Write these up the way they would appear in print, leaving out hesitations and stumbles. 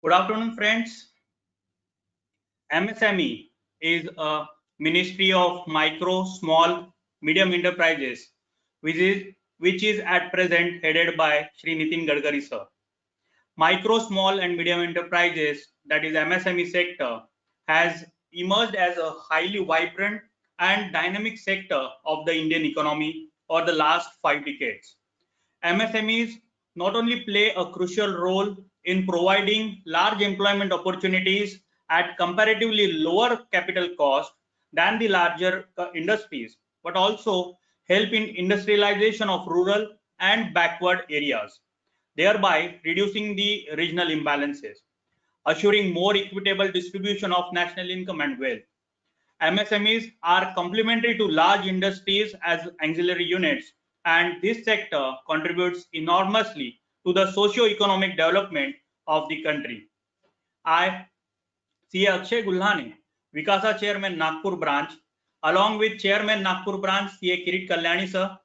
Good afternoon, friends. MSME is a Ministry of Micro, Small, Medium Enterprises, which is at present headed by Shri Nitin Gadkari sir. Micro, small, and medium enterprises, that is MSME sector, has emerged as a highly vibrant and dynamic sector of the Indian economy for the last 5 decades. MSMEs not only play a crucial role in providing large employment opportunities at comparatively lower capital cost than the larger industries, but also help in industrialization of rural and backward areas, thereby reducing the regional imbalances, assuring more equitable distribution of national income and wealth. MSMEs are complementary to large industries as auxiliary units, and this sector contributes enormously to the socio-economic development of the country. I, CA Akshay Gulhane, Vikasa Chairman Nagpur Branch, along with Chairman Nagpur Branch CA Kirit Kalyani sir,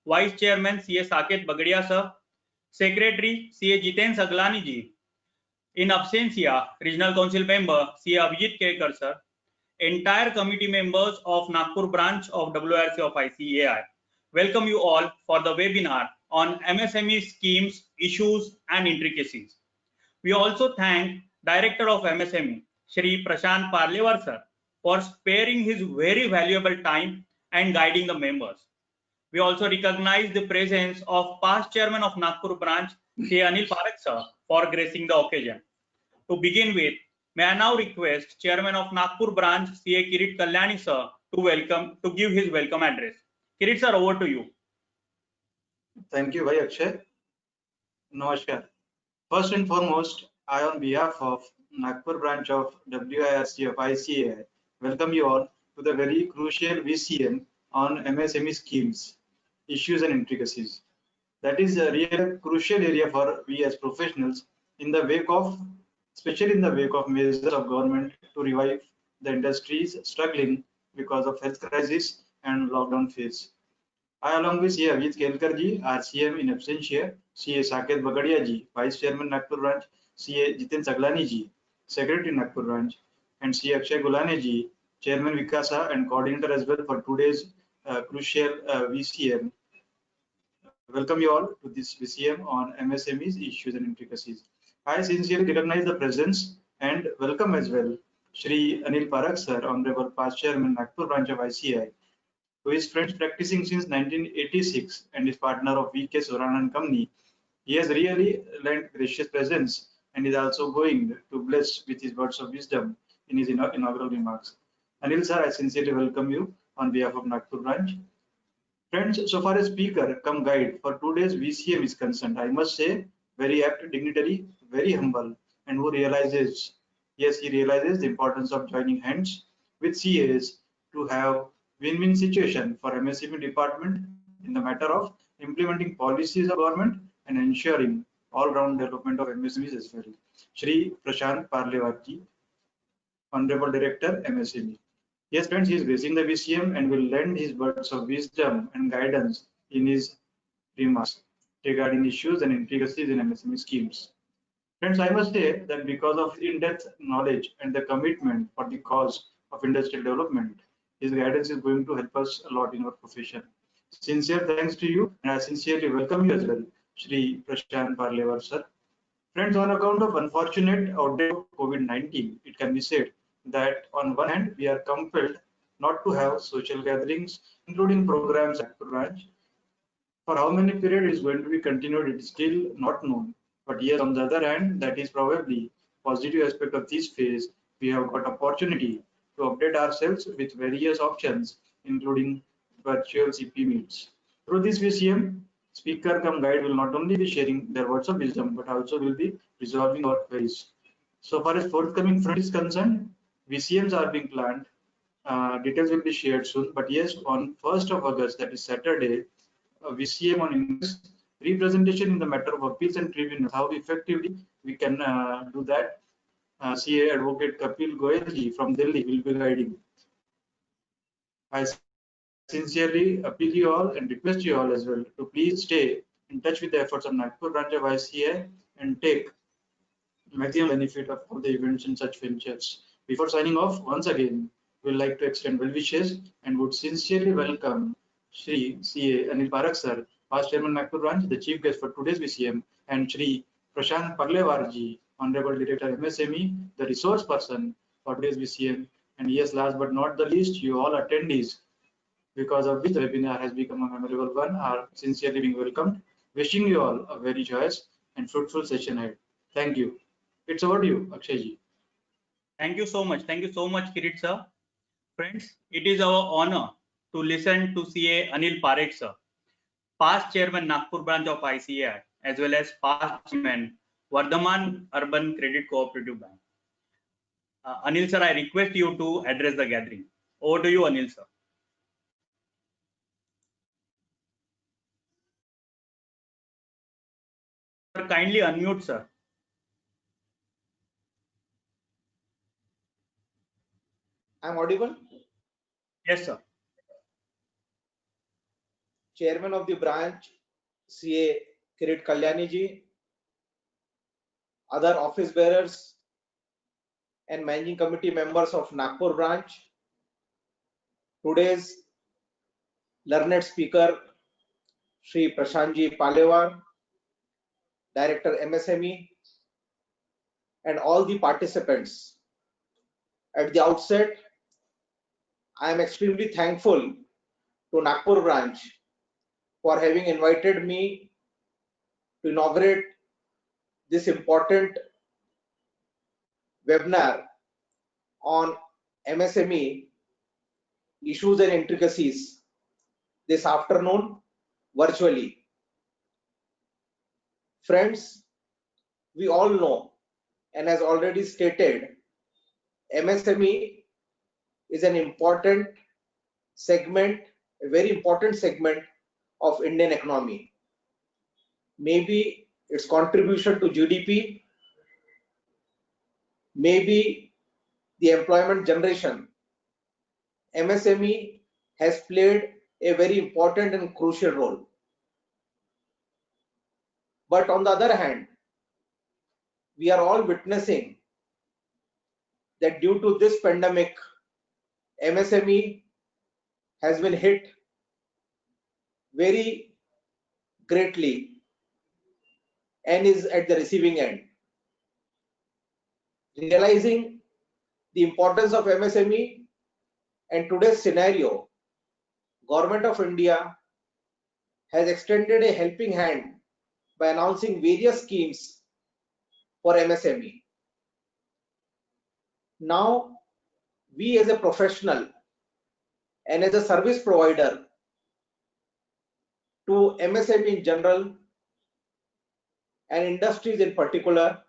Vice Chairman CA Saket Bagadia sir, Secretary CA Jiten Saglani ji, in absentia Regional Council Member CA Abhijit Kelkar sir, entire committee members of Nagpur branch of WRC of ICAI. Welcome you all for the webinar on MSME schemes, issues and intricacies. We also thank Director of MSME, Shri Prashant Parlewar sir, for sparing his very valuable time and guiding the members. We also recognize the presence of past chairman of Nagpur branch, Shri Anil Parak sir, for gracing the occasion. To begin with, may I now request Chairman of Nagpur branch, CA Kirit Kalyani sir, to give his welcome address. Kirit sir, over to you. Thank you, Bhai Akshay. Namaskar. First and foremost, I, on behalf of Nagpur branch of WIRC of ICAI, welcome you all to the very crucial VCM on MSME schemes, issues and intricacies. That is a real crucial area for we as professionals in the wake of, especially in the wake of measures of government to revive the industries struggling because of health crisis and lockdown phase. I, along with CA Avijit Kelkar ji, our CM in absentia, CA Saket Bagadia ji, Vice Chairman Nagpur Branch, CA Jiten Saglani ji, Secretary Nagpur Branch, and CA Akshay Gulhane ji, Chairman Vikasa and Coordinator as well for today's crucial VCM. Welcome you all to this VCM on MSMEs, issues and intricacies. I sincerely recognize the presence and welcome as well Shri Anil Parak sir, Honorable Past Chairman Nagpur Branch of ICAI, who is friends practicing since 1986 and is partner of VK Soran and Company. He has really lent gracious presence and is also going to bless with his words of wisdom in his inaugural remarks. Anil sir, I sincerely welcome you on behalf of Nagpur branch. Friends, so far as speaker come guide for today's VCM is concerned, I must say very apt dignitary, very humble, and who realizes, yes, he realizes the importance of joining hands with CAs to have win-win situation for MSME department in the matter of implementing policies of government and ensuring all-round development of MSMEs as well. Shri Prashant Parlewarji, Honorable Director, MSME. Yes, friends, he is gracing the VCM and will lend his words of wisdom and guidance in his remarks regarding issues and intricacies in MSME schemes. Friends, I must say that because of in-depth knowledge and the commitment for the cause of industrial development, his guidance is going to help us a lot in our profession. Sincere thanks to you, and I sincerely welcome you as well, Shri Prashant Parlewar sir. Friends, on account of unfortunate outbreak of COVID-19, it can be said that on one hand, we are compelled not to have social gatherings, including programs at branch. For how many period is going to be continued, it is still not known. But yes, on the other hand, that is probably positive aspect of this phase. We have got opportunity to update ourselves with various options, including virtual CP meets. Through this VCM, speaker come guide will not only be sharing their words of wisdom, but also will be resolving our queries. So far as forthcoming front is concerned, VCMs are being planned. Details will be shared soon. But yes, on 1st of August, that is Saturday, VCM on index representation in the matter of appeals and tribunals, how effectively we can do that. CA Advocate Kapil Goyalji from Delhi will be guiding. I sincerely appeal you all and request you all as well to please stay in touch with the efforts of Nagpur branch of ICAI and take maximum benefit of all the events in such ventures. Before signing off, once again, we'd like to extend well wishes and would sincerely welcome Shri CA Anil Parak sir, past chairman Nagpur branch, the chief guest for today's VCM, and Shri Prashant Parlewarji, honorable director MSME, the resource person for today's VCM. And yes, last but not the least, you all attendees, because of which the webinar has become a memorable one, are sincerely being welcomed. Wishing you all a very joyous and fruitful session ahead. Thank you. It's over to you, Akshay ji. Thank you so much. Thank you so much, Kirit sir. Friends, it is our honor to listen to CA Anil Parekh sir, past chairman Nagpur branch of ICAI, as well as past chairman Vardhaman Urban Credit Cooperative Bank. Anil sir, I request you to address the gathering. Over to you, Anil sir. Kindly unmute, sir. I'm audible? Yes, sir. Chairman of the branch, CA Kirit Kalyani ji, other office bearers and managing committee members of Nagpur branch, today's learned speaker, Shri Prashantji Palewar, Director MSME, and all the participants. At the outset, I am extremely thankful to Nagpur branch for having invited me to inaugurate this important webinar on MSME issues and intricacies this afternoon virtually. Friends, we all know, and as already stated, MSME is an important segment, a very important segment of Indian economy. Maybe its contribution to GDP, maybe the employment generation. MSME has played a very important and crucial role. But on the other hand, we are all witnessing that due to this pandemic, MSME has been hit very greatly and is at the receiving end. Realizing the importance of MSME and today's scenario, Government of India has extended a helping hand by announcing various schemes for MSME. Now, we as a professional and as a service provider to MSME in general and industries in particular,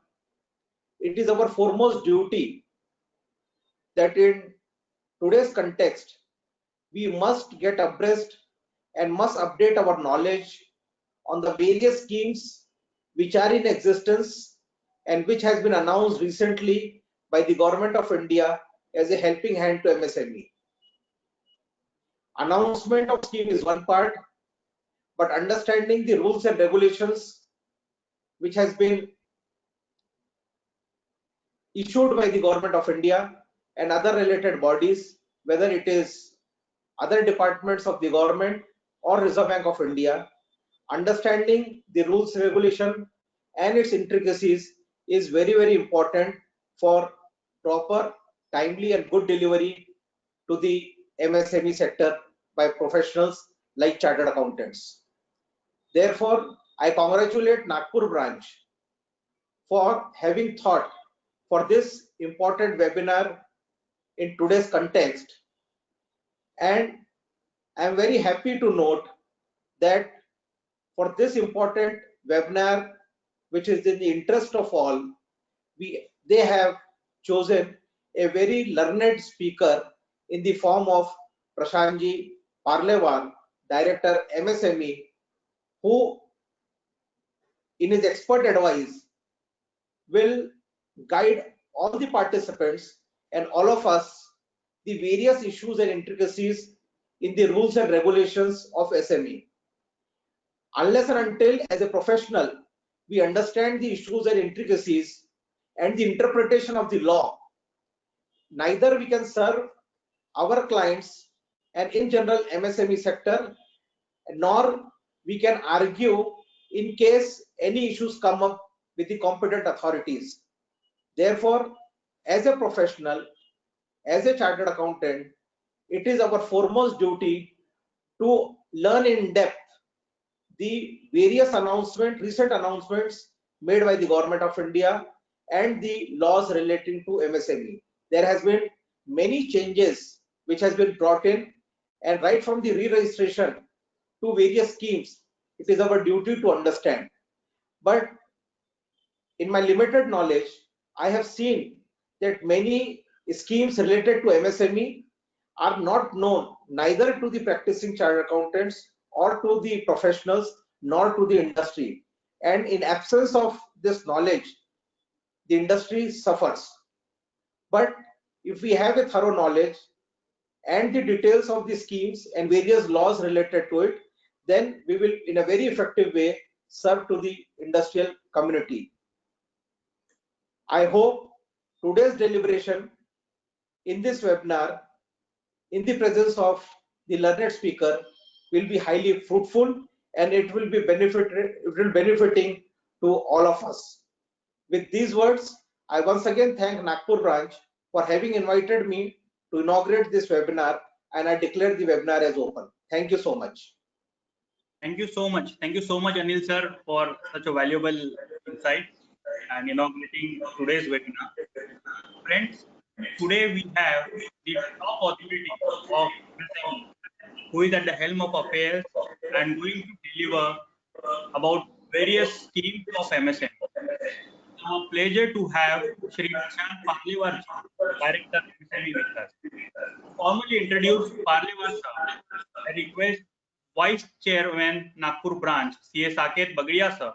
it is our foremost duty that in today's context, we must get abreast and must update our knowledge on the various schemes which are in existence and which has been announced recently by the Government of India as a helping hand to MSME. Announcement of scheme is one part, but understanding the rules and regulations which has been issued by the Government of India and other related bodies, whether it is other departments of the government or Reserve Bank of India, understanding the rules, regulation and its intricacies is very, very important for proper, timely and good delivery to the MSME sector by professionals like chartered accountants. Therefore, I congratulate Nagpur branch for having thought for this important webinar in today's context, and I am very happy to note that for this important webinar, which is in the interest of all, they have chosen a very learned speaker in the form of Prashantji Parlewar, Director MSME, who in his expert advice will guide all the participants and all of us the various issues and intricacies in the rules and regulations of SME. Unless and until as a professional we understand the issues and intricacies and the interpretation of the law, neither we can serve our clients and in general MSME sector, nor we can argue in case any issues come up with the competent authorities. Therefore, as a professional, as a chartered accountant, it is our foremost duty to learn in depth the various recent announcements made by the Government of India and the laws relating to MSME. There has been many changes which has been brought in, and right from the re-registration to various schemes, it is our duty to understand. But in my limited knowledge, I have seen that many schemes related to MSME are not known neither to the practicing chartered accountants or to the professionals nor to the industry. And in absence of this knowledge, the industry suffers. But if we have a thorough knowledge and the details of the schemes and various laws related to it, then we will in a very effective way serve to the industrial community. I hope today's deliberation in this webinar, in the presence of the learned speaker, will be highly fruitful and it will be benefiting to all of us. With these words, I once again thank Nagpur branch for having invited me to inaugurate this webinar, and I declare the webinar as open. Thank you so much. Thank you so much. Thank you so much, Anil sir, for such a valuable insight and inaugurating today's webinar. Friends, today we have the top authority of MSME, who is at the helm of affairs and going to deliver about various schemes of MSME. It's a pleasure to have Shri Prashant Parlewar, Director MSME with us. To formally introduce Parlewar sir, I request Vice Chairman Nagpur Branch, CA Saket Bagadia sir,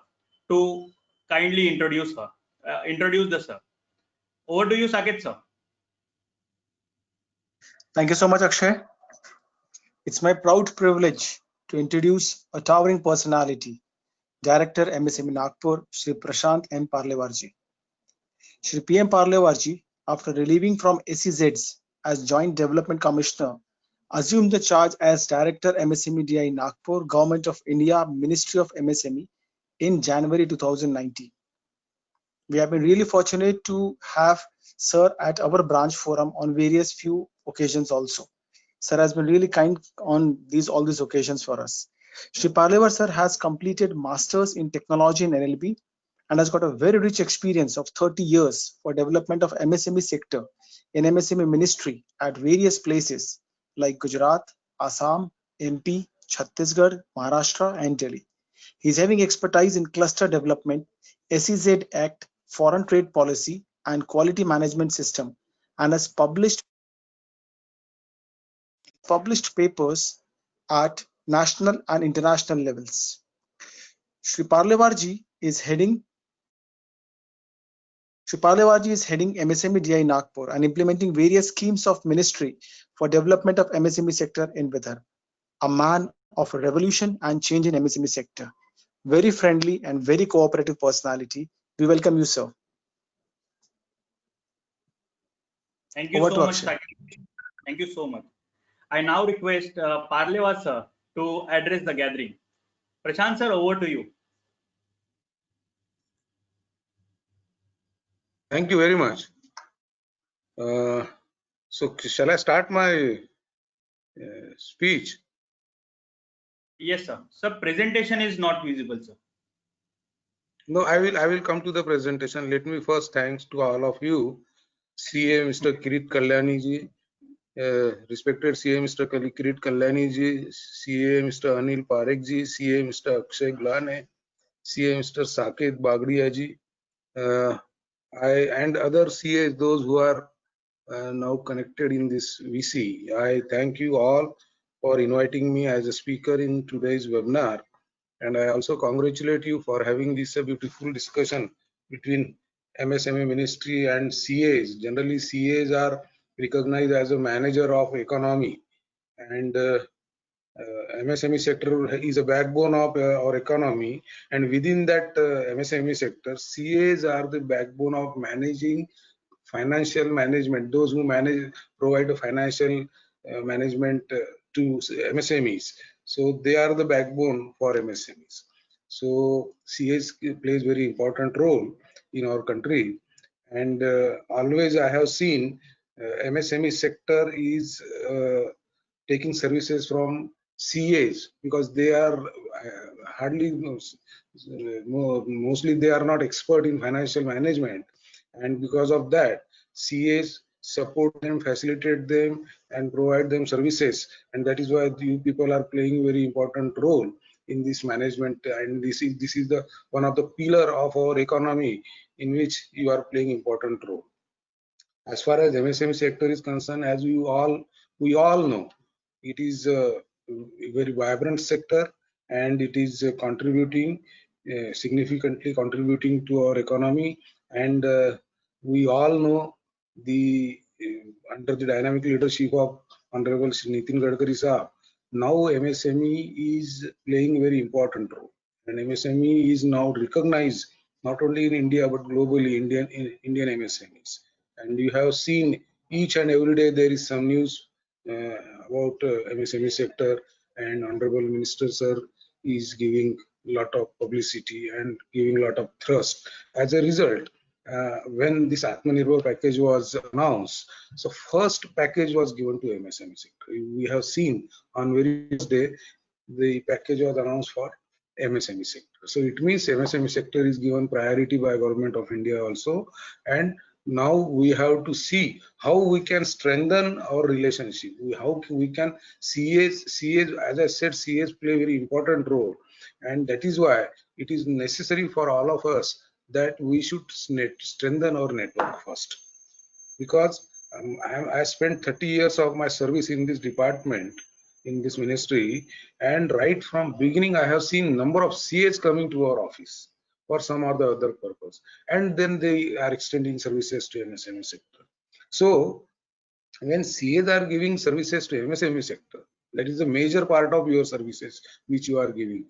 to kindly introduce the sir. Over to you, Saket sir. Thank you so much, Akshay. It's my proud privilege to introduce a towering personality, Director MSME Nagpur, Shri Prashant M. Parlewarji. Shri PM Parlewarji, after relieving from SEZs as Joint Development Commissioner, assumed the charge as Director MSME DI Nagpur, Government of India, Ministry of MSME in January 2019. We have been really fortunate to have Sir at our branch forum on various few occasions also. Sir has been really kind on all these occasions for us. Shri Parlewar sir has completed Masters in Technology in NLB and has got a very rich experience of 30 years for development of MSME sector in MSME ministry at various places like Gujarat, Assam, MP, Chhattisgarh, Maharashtra and Delhi. He is having expertise in cluster development, SEZ Act, foreign trade policy and quality management system, and has published papers at national and international levels. Shri Parlewarji is heading MSME DI Nagpur and implementing various schemes of ministry for development of MSME sector in Bidar. A man of a revolution and change in MSME sector. Very friendly and very cooperative personality. We welcome you, sir. Thank you so much, Saket. Thank you so much. I now request Parlewar sir to address the gathering. Prashant sir, over to you. Thank you very much. So shall I start my speech? Yes, sir. Sir, presentation is not visible, sir. No, I will come to the presentation. Let me first thanks to all of you, CA Mr. Kirit Kalyani ji, respected CA Mr. Kirit Kalyani ji, CA Mr. Anil Parekh ji, CA Mr. Akshay Glane, CA Mr. Saket Bagadia ji, and other CAs, those who are now connected in this VC. I thank you all for inviting me as a speaker in today's webinar. And I also congratulate you for having this beautiful discussion between MSME Ministry and CAs. Generally, CAs are recognized as a manager of economy. And MSME sector is a backbone of our economy, and within that MSME sector, CAs are the backbone of managing financial management. Those who provide a financial management to MSMEs. So they are the backbone for MSMEs. So CAs plays very important role in our country, and always I have seen MSME sector is taking services from CAs because they are hardly mostly they are not expert in financial management, and because of that CAs support them, facilitate them, and provide them services, and that is why you people are playing a very important role in this management, and this is the one of the pillar of our economy in which you are playing important role. As far as MSME sector is concerned, as we all know, it is a very vibrant sector, and it is contributing significantly contributing to our economy. And we all know the under the dynamic leadership of Honorable Shri Nitin Gadkari Sahab, now MSME is playing a very important role, and MSME is now recognized not only in India but globally, Indian MSMEs. And you have seen each and every day there is some news about MSME sector, and Honorable Minister Sir is giving lot of publicity and giving lot of thrust. As a result, when this Atmanirbhar package was announced, so first package was given to MSME sector. We have seen on very first day the package was announced for MSME sector. So it means MSME sector is given priority by Government of India also, and now we have to see how we can strengthen our relationship. How we can CAs, as I said, CAs play a very important role, and that is why it is necessary for all of us that we should strengthen our network first, because I spent 30 years of my service in this department, in this ministry, and right from beginning I have seen number of CAs coming to our office for some or the other purpose, and then they are extending services to MSME sector. So when CAs are giving services to MSME sector, that is a major part of your services which you are giving.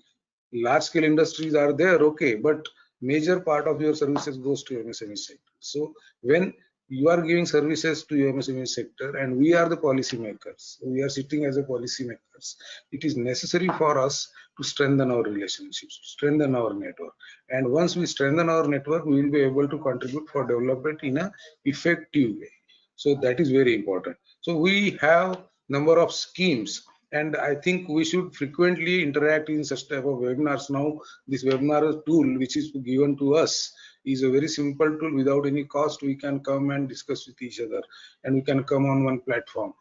Large scale industries are there, okay, but major part of your services goes to MSME sector. So when you are giving services to MSME sector, and we are the policy makers, we are sitting as a policy makers, it is necessary for us to strengthen our relationships, strengthen our network, and once we strengthen our network, we will be able to contribute for development in a effective way. So that is very important. So we have number of schemes, and I think we should frequently interact in such type of webinars. Now this webinar tool which is given to us is a very simple tool. Without any cost, we can come and discuss with each other, and we can come on one platform.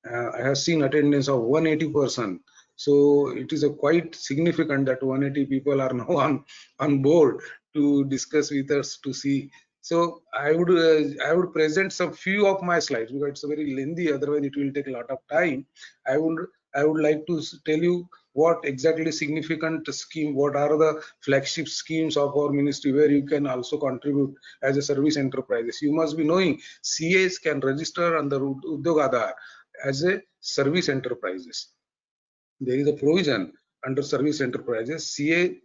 I have seen attendance of 180%. So it is a quite significant that 180 people are now on board to discuss with us, to see. So I would present some few of my slides because it's a very lengthy, otherwise it will take a lot of time. I would like to tell you what exactly significant scheme, what are the flagship schemes of our ministry where you can also contribute as a service enterprises. You must be knowing CAs can register under Udyog Aadhar as a service enterprises. There is a provision under service enterprises. CA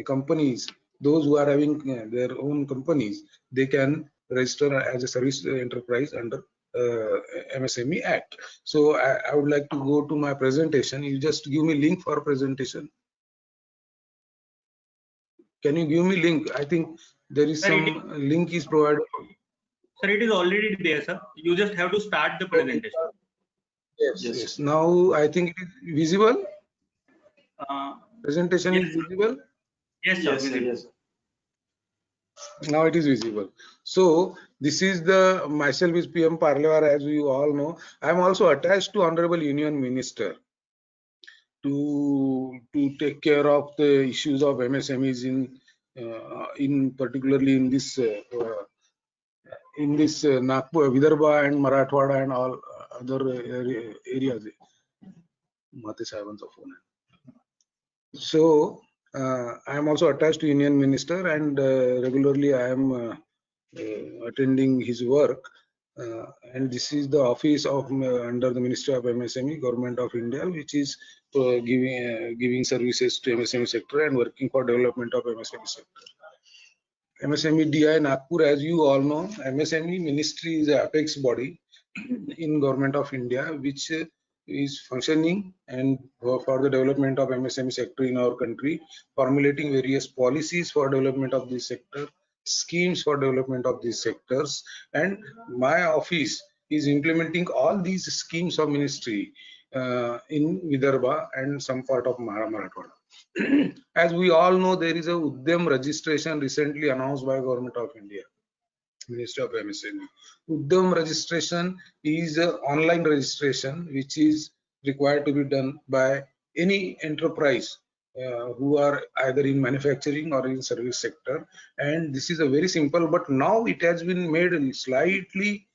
companies, those who are having their own companies, they can register as a service enterprise under MSME Act. So I would like to go to my presentation. You just give me link for presentation. Can you give me link? I think there is some link is provided. Sir, it is already there, sir. You just have to start the presentation. Yes. Now I think it is visible. Presentation yes, is visible. Yes, sir. Visible. Yes. Now it is visible. So this is the myself is PM Parlewar, as you all know. I am also attached to Honorable Union Minister to take care of the issues of MSMEs in particularly in this Nagpur, Vidarbha and Marathwada and all other areas. So I am also attached to Union Minister, and regularly I am attending his work. And this is the office of under the Ministry of MSME, Government of India, which is giving services to MSME sector and working for development of MSME sector. MSME DI Nagpur, as you all know, MSME Ministry is a apex body in Government of India, which is functioning and for the development of MSME sector in our country, formulating various policies for development of this sector, schemes for development of these sectors, and my office is implementing all these schemes of ministry in Vidarbha and some part of Marathwada. As we all know, there is a Udyam registration recently announced by Government of India, Ministry of MSME. Udyam registration is an online registration which is required to be done by any enterprise who are either in manufacturing or in service sector, and this is a very simple, but now it has been made slightly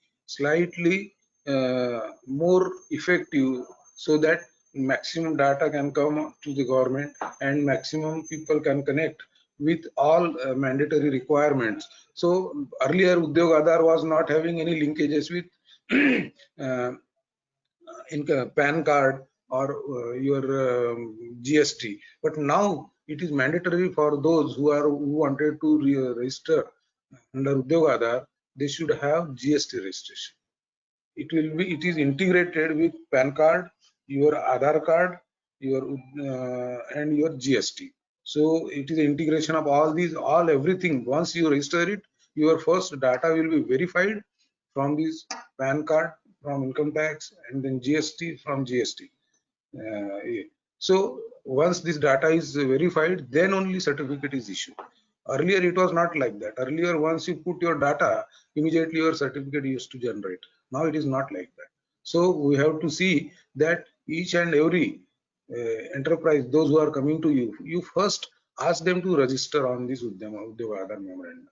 more effective so that maximum data can come to the government and maximum people can connect with all mandatory requirements. So earlier Udyog Aadhaar was not having any linkages with PAN card or your GST, but now it is mandatory for those who wanted to register under Udyog Aadhaar. They should have GST registration. It is integrated with PAN card, your Aadhaar card, your and your GST. So it is integration of all these, everything. Once you register it, your first data will be verified from this PAN card, from income tax, and then GST from GST. So once this data is verified, then only certificate is issued. Earlier it was not like that. Earlier, once you put your data, immediately your certificate used to generate. Now it is not like that. So we have to see that each and every enterprise, those who are coming to you, you first ask them to register on this Udyog Aadhaar memorandum,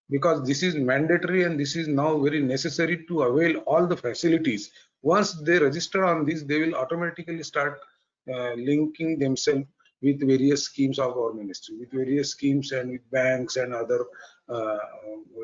because this is mandatory and this is now very necessary to avail all the facilities. Once they register on this, they will automatically start linking themselves with various schemes of our ministry, with various schemes and with banks and other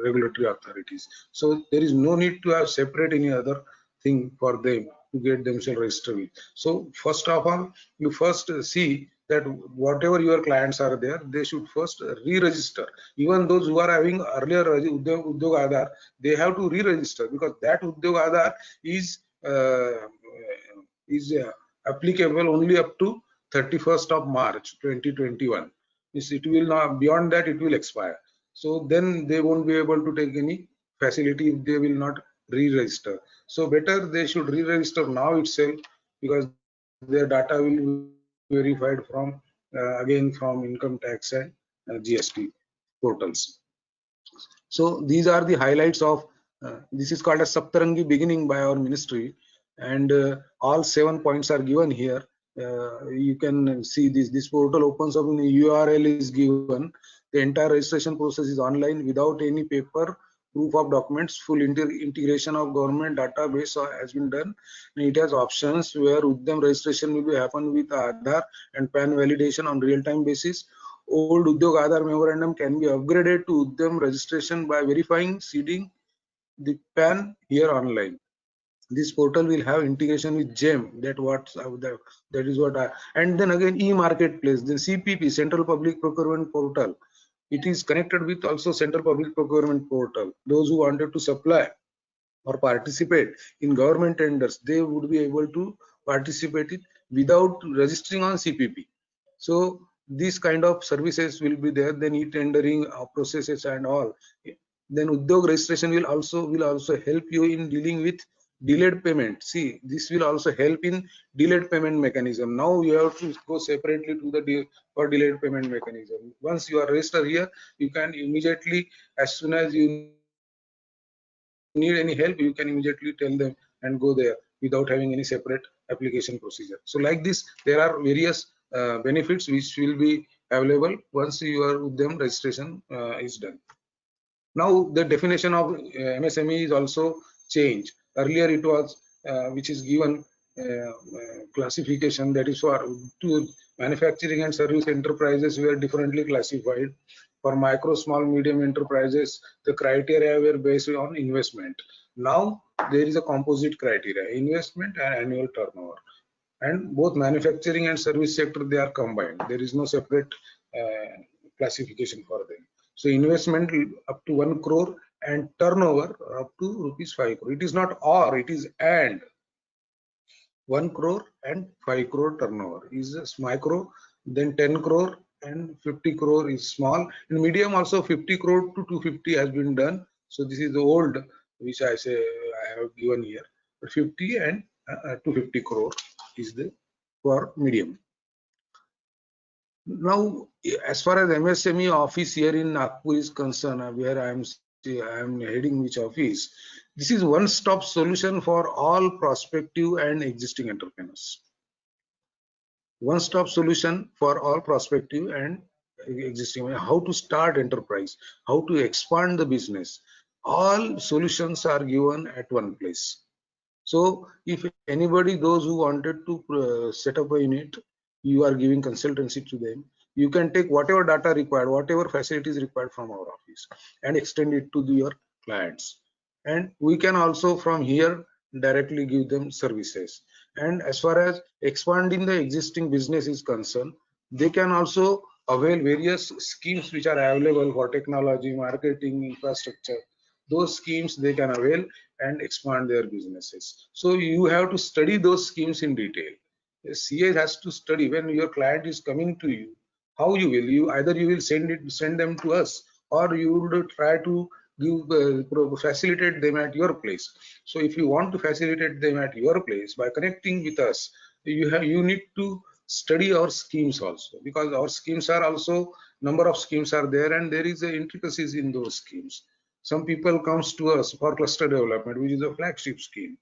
regulatory authorities. So there is no need to have separate any other thing for them to get themselves registered with. So first of all, you first see that whatever your clients are there, they should first re-register. Even those who are having earlier Udyog Aadhaar, they have to re-register, because that Udyog Aadhaar is applicable only up to 31st of March 2021. It will not, beyond that it will expire. So then they won't be able to take any facility if they will not re-register. So better they should re-register now itself, because their data will be verified from again from income tax and GST portals. So these are the highlights of this is called a Saptarangi beginning by our ministry, and all 7 points are given here. You can see this portal opens up, in the URL is given. The entire registration process is online without any paper proof of documents. Full integration of government database has been done, and it has options where Udyam registration will be happen with Aadhaar and PAN validation on real-time basis. Old Udyog Aadhaar memorandum can be upgraded to Udyam registration by verifying, seeding the PAN here online. This portal will have integration with GEM. That is what and then again e-marketplace, then CPP, Central Public Procurement Portal. It is connected with also Central Public Procurement Portal. Those who wanted to supply or participate in government tenders, they would be able to participate it without registering on CPP. So these kind of services will be there. Then e-tendering processes and all. Then Udyog registration will also help you in dealing with delayed payment. See, this will also help in delayed payment mechanism. Now you have to go separately to the for delayed payment mechanism. Once you are registered here, you can immediately, as soon as you need any help, you can immediately tell them and go there without having any separate application procedure. So like this, there are various benefits which will be available once your Udyam registration is done. Now the definition of MSME is also changed. Earlier it was which is given classification, that is for to manufacturing and service enterprises were differently classified. For micro, small, medium enterprises, the criteria were based on investment. Now there is a composite criteria: investment and annual turnover. and both manufacturing and service sector, they are combined. There is no separate classification for them. So investment up to 1 crore and turnover up to rupees 5 crore. It is not or, it is and. 1 crore and 5 crore turnover is micro, then 10 crore and 50 crore is small. In medium also 50 crore to 250 has been done. So this is the old, which I say I have given here. 50 and 250 crore is the for medium. Now, as far as MSME office here in Nagpur is concerned, where I am heading which office, this is one-stop solution for all prospective and existing entrepreneurs. One-stop solution for all prospective and existing. How to start enterprise, how to expand the business. All solutions are given at one place. So if anybody, those who wanted to set up a unit, you are giving consultancy to them. You can take whatever data required, whatever facilities required from our office and extend it to your clients. And we can also from here directly give them services. And as far as expanding the existing business is concerned, they can also avail various schemes which are available for technology, marketing, infrastructure. Those schemes they can avail and expand their businesses. So you have to study those schemes in detail. A CA has to study when your client is coming to you, how you will, either you will send them to us, or you would try to give facilitate them at your place. So if you want to facilitate them at your place by connecting with us, you need to study our schemes also, because our schemes are also, number of schemes are there, and there is a intricacies in those schemes. Some people comes to us for cluster development, which is a flagship scheme,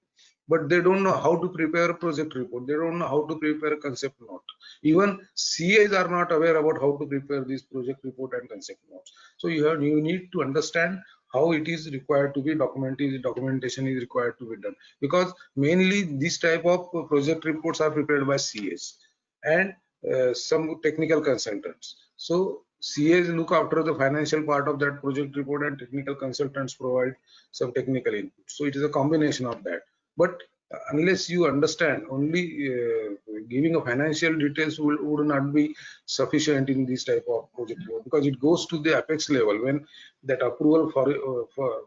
but they don't know how to prepare a project report. They don't know how to prepare a concept note. Even CAs are not aware about how to prepare this project report and concept notes. So you need to understand how it is required to be documented. Documentation is required to be done, because mainly this type of project reports are prepared by CAs and some technical consultants. So CAs look after the financial part of that project report, and technical consultants provide some technical input. So it is a combination of that. But unless you understand, only giving a financial details would not be sufficient in this type of project report, because it goes to the apex level. When that approval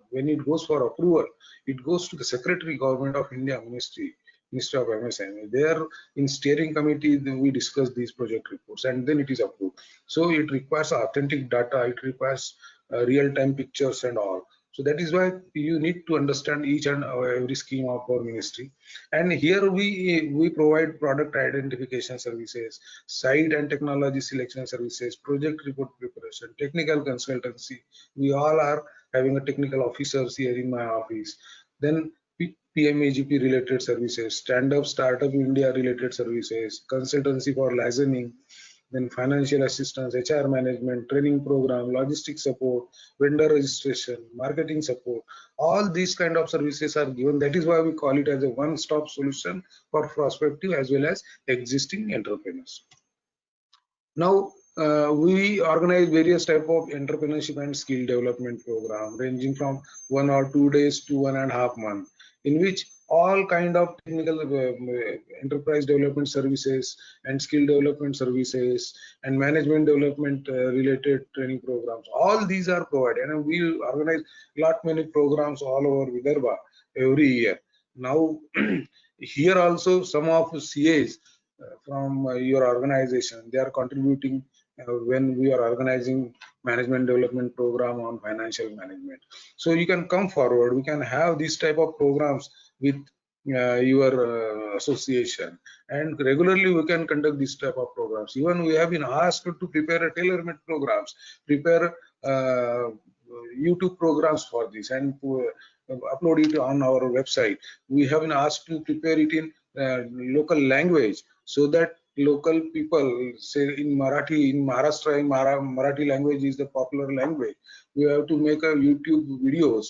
when it goes for approval, it goes to the Secretary Government of India Ministry of MSME. There in steering committee we discuss these project reports, and then it is approved. So it requires authentic data, it requires real-time pictures and all. So that is why you need to understand each and every scheme of our ministry. And here we provide product identification services, site and technology selection services, project report preparation, technical consultancy. We all are having a technical officers here in my office. Then PMAGP related services, stand-up startup India related services, consultancy for licensing, then financial assistance, HR management, training program, logistics support, vendor registration, marketing support. All these kind of services are given. That is why we call it as a one-stop solution for prospective as well as existing entrepreneurs. Now, we organize various type of entrepreneurship and skill development program, ranging from 1 or 2 days to 1.5 months, in which all kind of technical enterprise development services and skill development services and management development related training programs, all these are provided, and we organize many programs all over Vidarbha every year. Now here also some of CAs from your organization, they are contributing when we are organizing management development program on financial management. So you can come forward, we can have these type of programs with your association, and regularly we can conduct this type of programs. Even we have been asked to prepare a tailor-made programs, prepare YouTube programs for this, and upload it on our website. We have been asked to prepare it in local language, so that local people, say in Marathi, in Maharashtra, in Marathi language is the popular language. We have to make a YouTube videos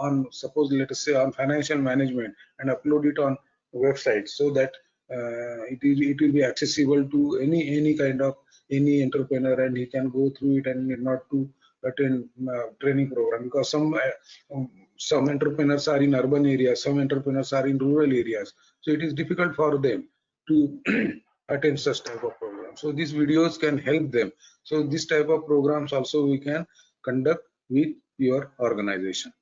on, suppose let us say on financial management, and upload it on website, so that it will be accessible to any kind of any entrepreneur, and he can go through it and need not to attend training program, because some entrepreneurs are in urban areas, some entrepreneurs are in rural areas, so it is difficult for them to attend such type of programs. So these videos can help them. So this type of programs also we can conduct with your organization.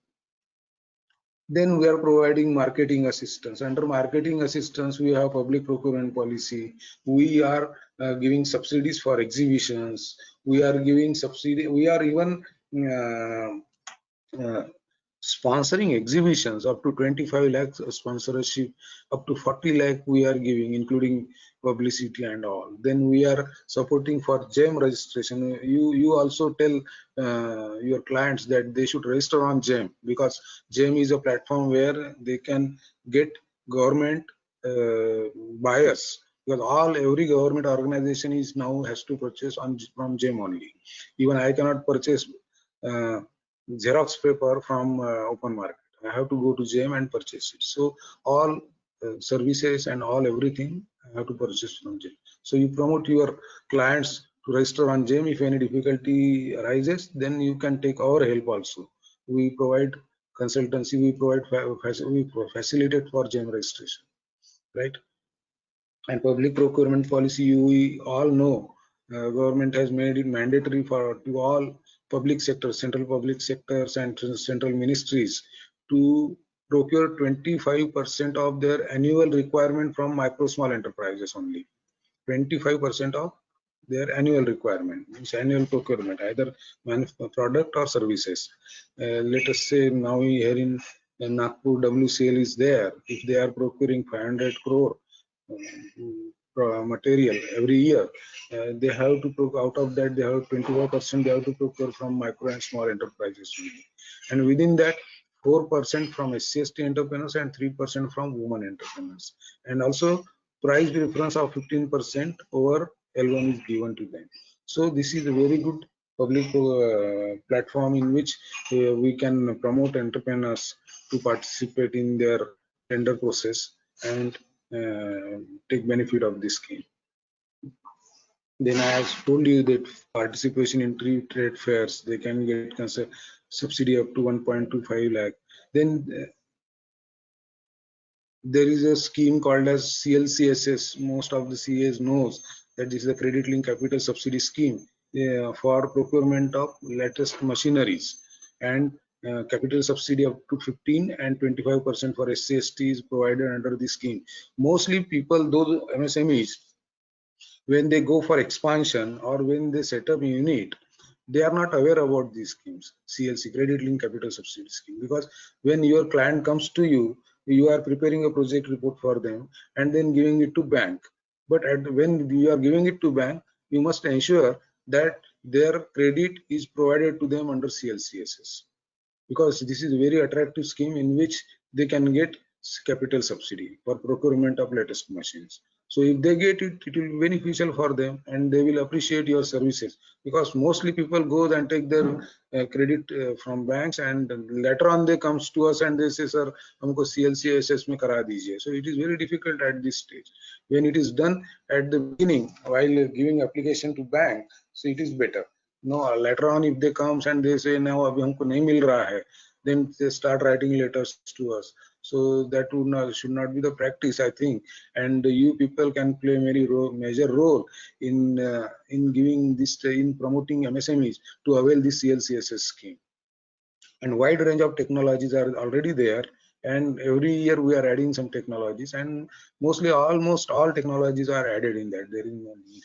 Then we are providing marketing assistance. Under marketing assistance, we have public procurement policy. We are giving subsidies for exhibitions. We are giving subsidy. We are even sponsoring exhibitions up to 25 lakhs sponsorship, up to 40 lakh we are giving, including publicity and all. Then we are supporting for GEM registration. You also tell your clients that they should register on GEM, because GEM is a platform where they can get government buyers, because every government organization is now has to purchase from GEM only. Even I cannot purchase Xerox paper from open market. I have to go to GEM and purchase it. So all services and all everything I have to purchase from GEM. So you promote your clients to register on GEM. If any difficulty arises, then you can take our help also. We provide consultancy. We facilitate for GEM registration, right? And public procurement policy, we all know, government has made it mandatory to all public sectors, central public sectors and central ministries to procure 25% of their annual requirement from micro small enterprises only. 25% of their annual requirement means annual procurement, either product or services. Let us say now here in Nagpur, WCL is there. If they are procuring 500 crore material every year, they have to procure, out of that they have 25% they have to procure from micro and small enterprises only. And within that 4% from SC/ST entrepreneurs and 3% from women entrepreneurs. And also price difference of 15% over L1 is given to them. So this is a very good public platform in which we can promote entrepreneurs to participate in their tender process and take benefit of this scheme. Then I have told you that participation in trade fairs, they can get subsidy up to 1.25 lakh. Then there is a scheme called as CLCSS. Most of the CAs knows that this is a credit linked capital subsidy scheme for procurement of latest machineries, and capital subsidy up to 15 and 25% for SC/ST is provided under this scheme. Mostly people, those MSMEs, when they go for expansion or when they set up a unit, they are not aware about these schemes, CLC, credit linked capital subsidy scheme, because when your client comes to you, you are preparing a project report for them and then giving it to bank. But when you are giving it to bank, you must ensure that their credit is provided to them under CLCSS, because this is a very attractive scheme in which they can get capital subsidy for procurement of latest machines. So if they get it, it will be beneficial for them and they will appreciate your services, because mostly people go and take their credit from banks, and later on they comes to us and they say, sir, humko CLCSS mein kara dijiye. So it is very difficult at this stage. When it is done at the beginning while giving application to bank, so it is better. No, later on if they comes and they say now abhi humko nahi mil raha hai, then they start writing letters to us. So that should not be the practice, I think. And you people can play a very major role in giving this, in promoting MSMEs to avail this CLCSS scheme. And wide range of technologies are already there, and every year we are adding some technologies, and mostly almost all technologies are added in that. There is no need.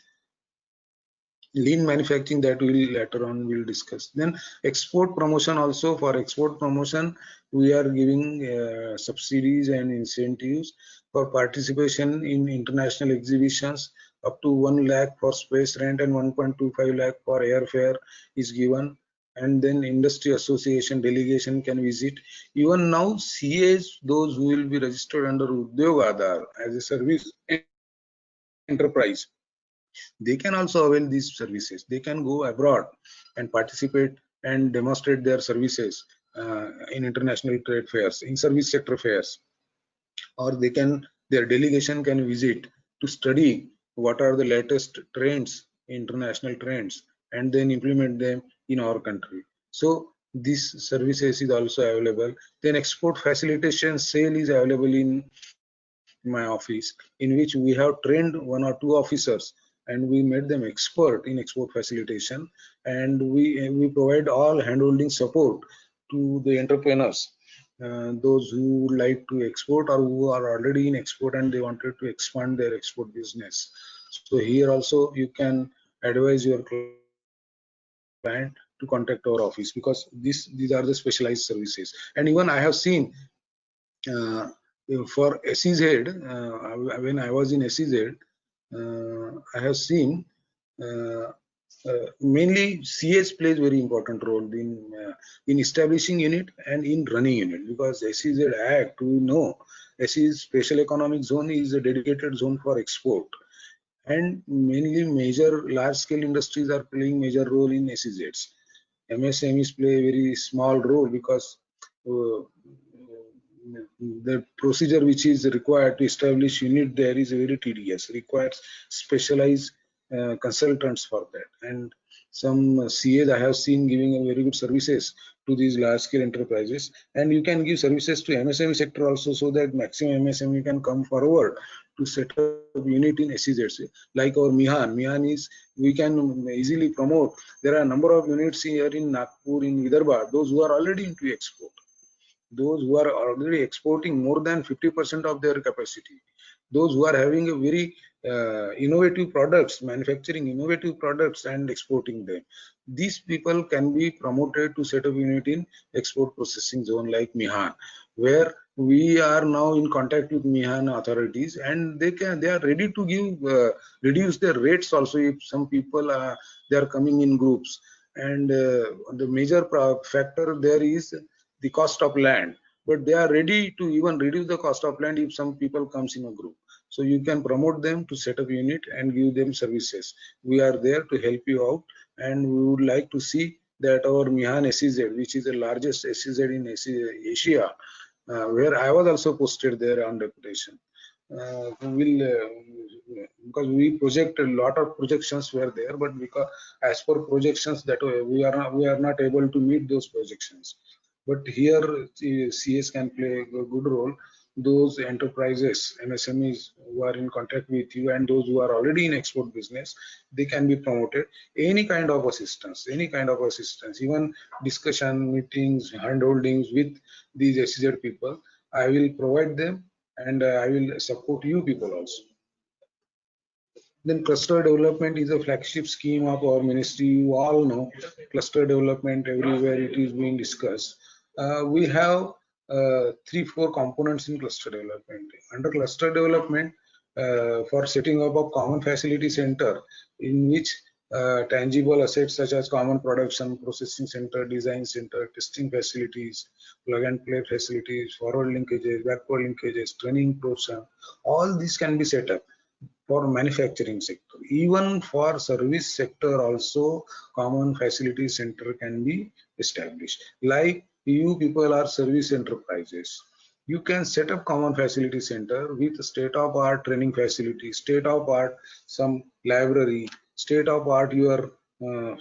Lean manufacturing, that will later on we'll discuss. Then export promotion, also for export promotion we are giving subsidies and incentives for participation in international exhibitions. Up to 1 lakh for space rent and 1.25 lakh for airfare is given. And then industry association delegation can visit. Even now CAs, those who will be registered under Udyog Aadhar as a service enterprise, they can also avail these services. They can go abroad and participate and demonstrate their services in international trade fairs, in service sector fairs, or they can, their delegation can visit to study what are the latest trends, international trends, and then implement them in our country. So these services is also available. Then export facilitation sale is available in in my office, in which we have trained 1 or 2 officers and we made them expert in export facilitation, and we provide all handholding support to the entrepreneurs, those who would like to export or who are already in export and they wanted to expand their export business. So here also you can advise your client to contact our office, because these are the specialized services. And even I have seen for SEZ, when I was in SEZ, I have seen mainly CS plays very important role in establishing unit and in running unit, because SEZ Act, we know SEZ Special Economic Zone is a dedicated zone for export, and mainly major large scale industries are playing major role in SEZs. MSMEs play a very small role because the procedure which is required to establish unit there is very tedious, requires specialized consultants for that. And some CAs I have seen giving a very good services to these large scale enterprises, and you can give services to MSME sector also, so that maximum MSME can come forward to set up unit in SEZs. Like our Mihan is, we can easily promote. There are a number of units here in Nagpur, in Vidarbha, those who are already into export, those who are already exporting more than 50% of their capacity, those who are having a very innovative products, manufacturing innovative products and exporting them. These people can be promoted to set up unit in export processing zone like Mihan, where we are now in contact with Mihan authorities, and they are ready to give reduce their rates also if some people they are coming in groups. And the major factor there is the cost of land, but they are ready to even reduce the cost of land if some people comes in a group. So you can promote them to set up unit and give them services. We are there to help you out, and we would like to see that our Mihan SEZ, which is the largest SEZ in Asia, where I was also posted there on deputation, because we project a lot of projections were there, but because as per projections that we are not able to meet those projections. But here CS can play a good role. Those enterprises, MSMEs who are in contact with you and those who are already in export business, they can be promoted. Any kind of assistance, even discussion, meetings, handholdings with these SEZ people, I will provide them, and I will support you people also. Then cluster development is a flagship scheme of our ministry. You all know cluster development, everywhere it is being discussed. We have 3-4 components in cluster development. Under cluster development, for setting up a common facility center in which tangible assets such as common production, processing center, design center, testing facilities, plug and play facilities, forward linkages, backward linkages, training program, all these can be set up for manufacturing sector. Even for service sector also, common facility center can be established. Like you people are service enterprises, you can set up common facility center with state-of-art training facility, state-of-art some library, state-of-art your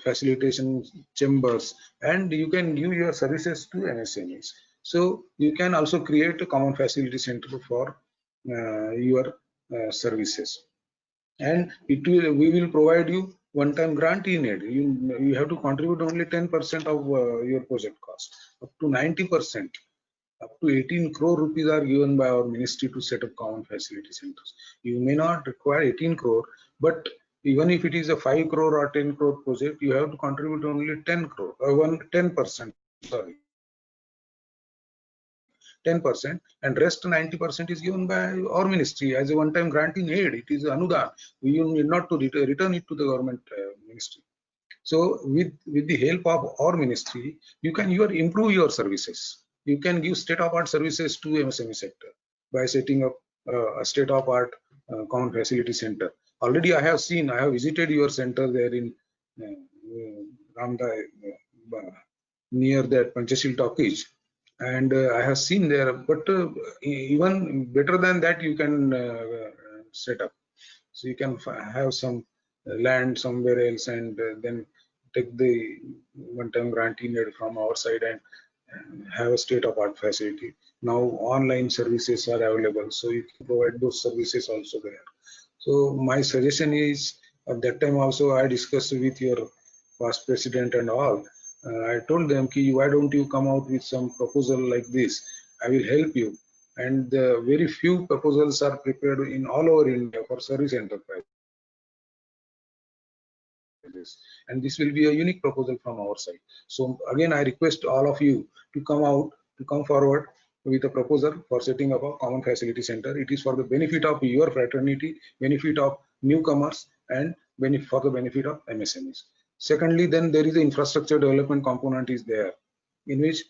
facilitation chambers, and you can give your services to MSMEs. So you can also create a common facility center for your services, and we will provide you one-time grant in it. You have to contribute only 10% of your project cost. Up to 90%, up to 18 crore rupees are given by our ministry to set up common facility centers. You may not require 18 crore, but even if it is a 5 crore or 10 crore project, you have to contribute only 10 crore, 10%. Sorry. 10%, and rest 90% is given by our ministry as a one-time grant in aid. It is Anudan. We need not to return it to the government ministry. So with the help of our ministry, you can improve your services. You can give state-of-art services to MSME sector by setting up a state-of-art common facility center. Already I have visited your center there in Ramda, near that Panchashil Talkies. And I have seen there, but even better than that, you can set up. So you can have some land somewhere else, and then take the one-time grant in from our side and have a state-of-art facility. Now online services are available, so you can provide those services also there. So my suggestion is, at that time also I discussed with your past president and all. I told them, Ki, why don't you come out with some proposal like this? I will help you. And very few proposals are prepared in all over India for service enterprise. And this will be a unique proposal from our side. So again, I request all of you to come forward with a proposal for setting up a common facility center. It is for the benefit of your fraternity, benefit of newcomers, and for the benefit of MSMEs. Secondly, then there is the infrastructure development component is there, in which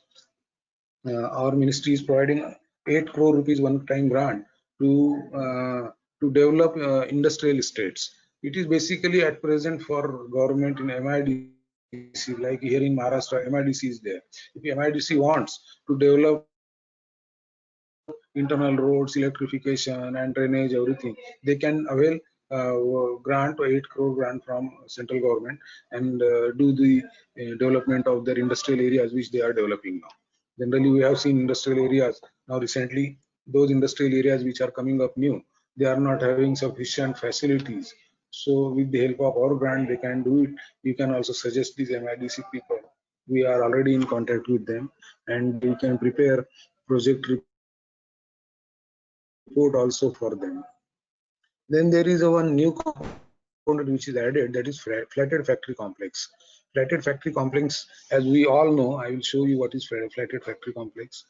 our ministry is providing 8 crore rupees one-time grant to develop industrial estates. It is basically at present for government in MIDC, like here in Maharashtra, MIDC is there. If MIDC wants to develop internal roads, electrification and drainage, everything, they can avail grant, 8 crore grant from central government, and do the development of their industrial areas which they are developing now. Generally, we have seen industrial areas now recently, those industrial areas which are coming up new, they are not having sufficient facilities. So with the help of our grant, they can do it. You can also suggest these MIDC people. We are already in contact with them, and we can prepare project report also for them. Then there is a one new component which is added, that is flatted factory complex. Flatted factory complex, as we all know, I will show you what is flatted factory complex.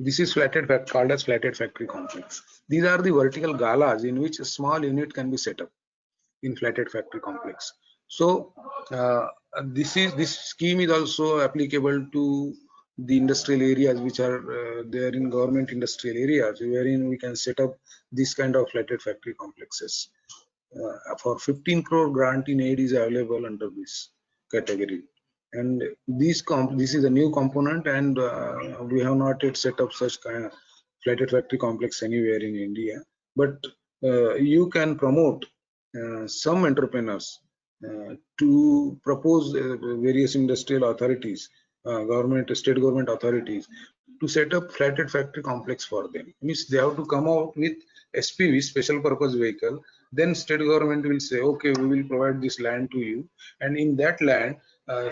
This is called as flatted factory complex. These are the vertical galas in which a small unit can be set up in flatted factory complex. So this scheme is also applicable to the industrial areas which are there in government industrial areas, wherein we can set up this kind of flatted factory complexes. For 15 crore grant in aid is available under this category. And this is a new component, and we have not yet set up such kind of flatted factory complex anywhere in India. But you can promote some entrepreneurs to propose various industrial authorities, state government authorities, to set up flatted factory complex for them. Means they have to come out with SPV, special purpose vehicle. Then state government will say, okay, we will provide this land to you, and in that land,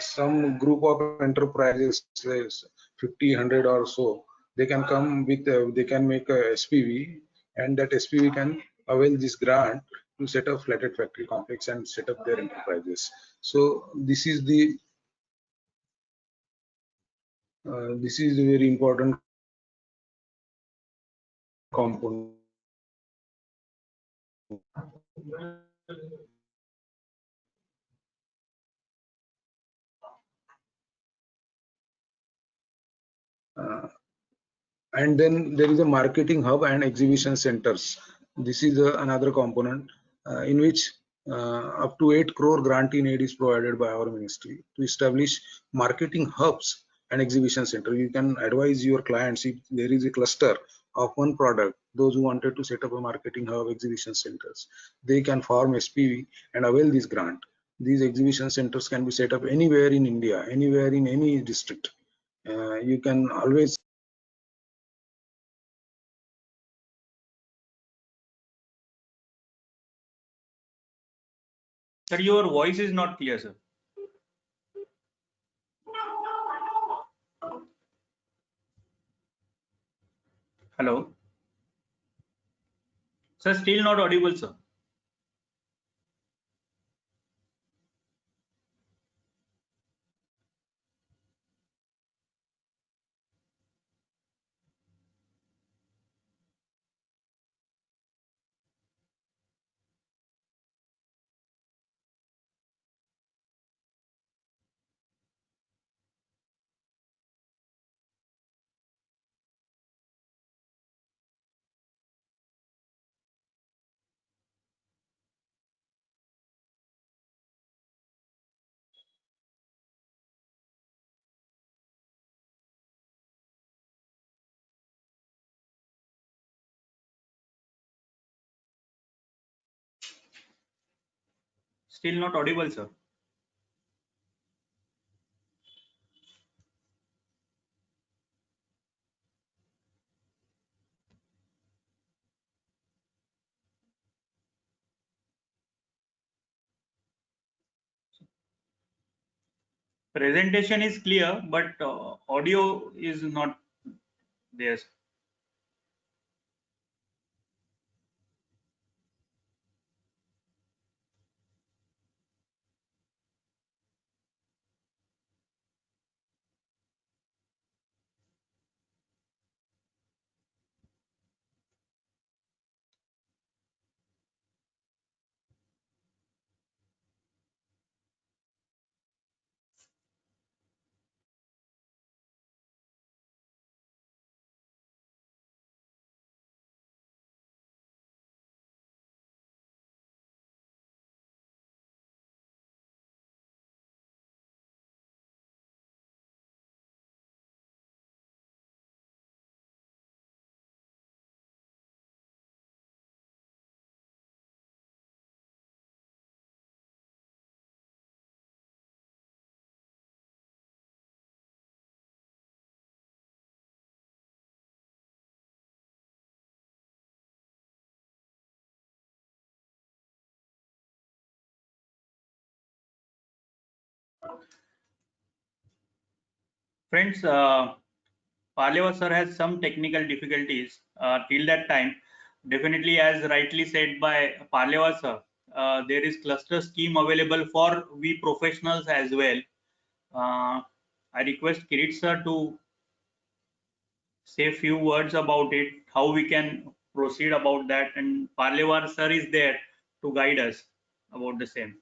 some group of enterprises, 50, 100 or so, they can come with, they can make a SPV, and that SPV can avail this grant to set up flatted factory complex and set up their enterprises. So this is the very important component. And then there is a marketing hub and exhibition centers. This is another component in which up to 8 crore grant in aid is provided by our ministry to establish marketing hubs and exhibition center. You can advise your clients, if there is a cluster of one product, those who wanted to set up a marketing hub, exhibition centers, they can form SPV and avail this grant. These exhibition centers can be set up anywhere in India, anywhere in any district. You can always Sir, your voice is not clear, sir. Hello. Sir, still not audible, sir. Still not audible, sir. Presentation is clear, but audio is not there. Friends, Parlewa sir has some technical difficulties till that time. Definitely, as rightly said by Parlewa sir, there is cluster scheme available for we professionals as well. I request Kirit sir to say few words about it, how we can proceed about that, and Parlewa sir is there to guide us about the same.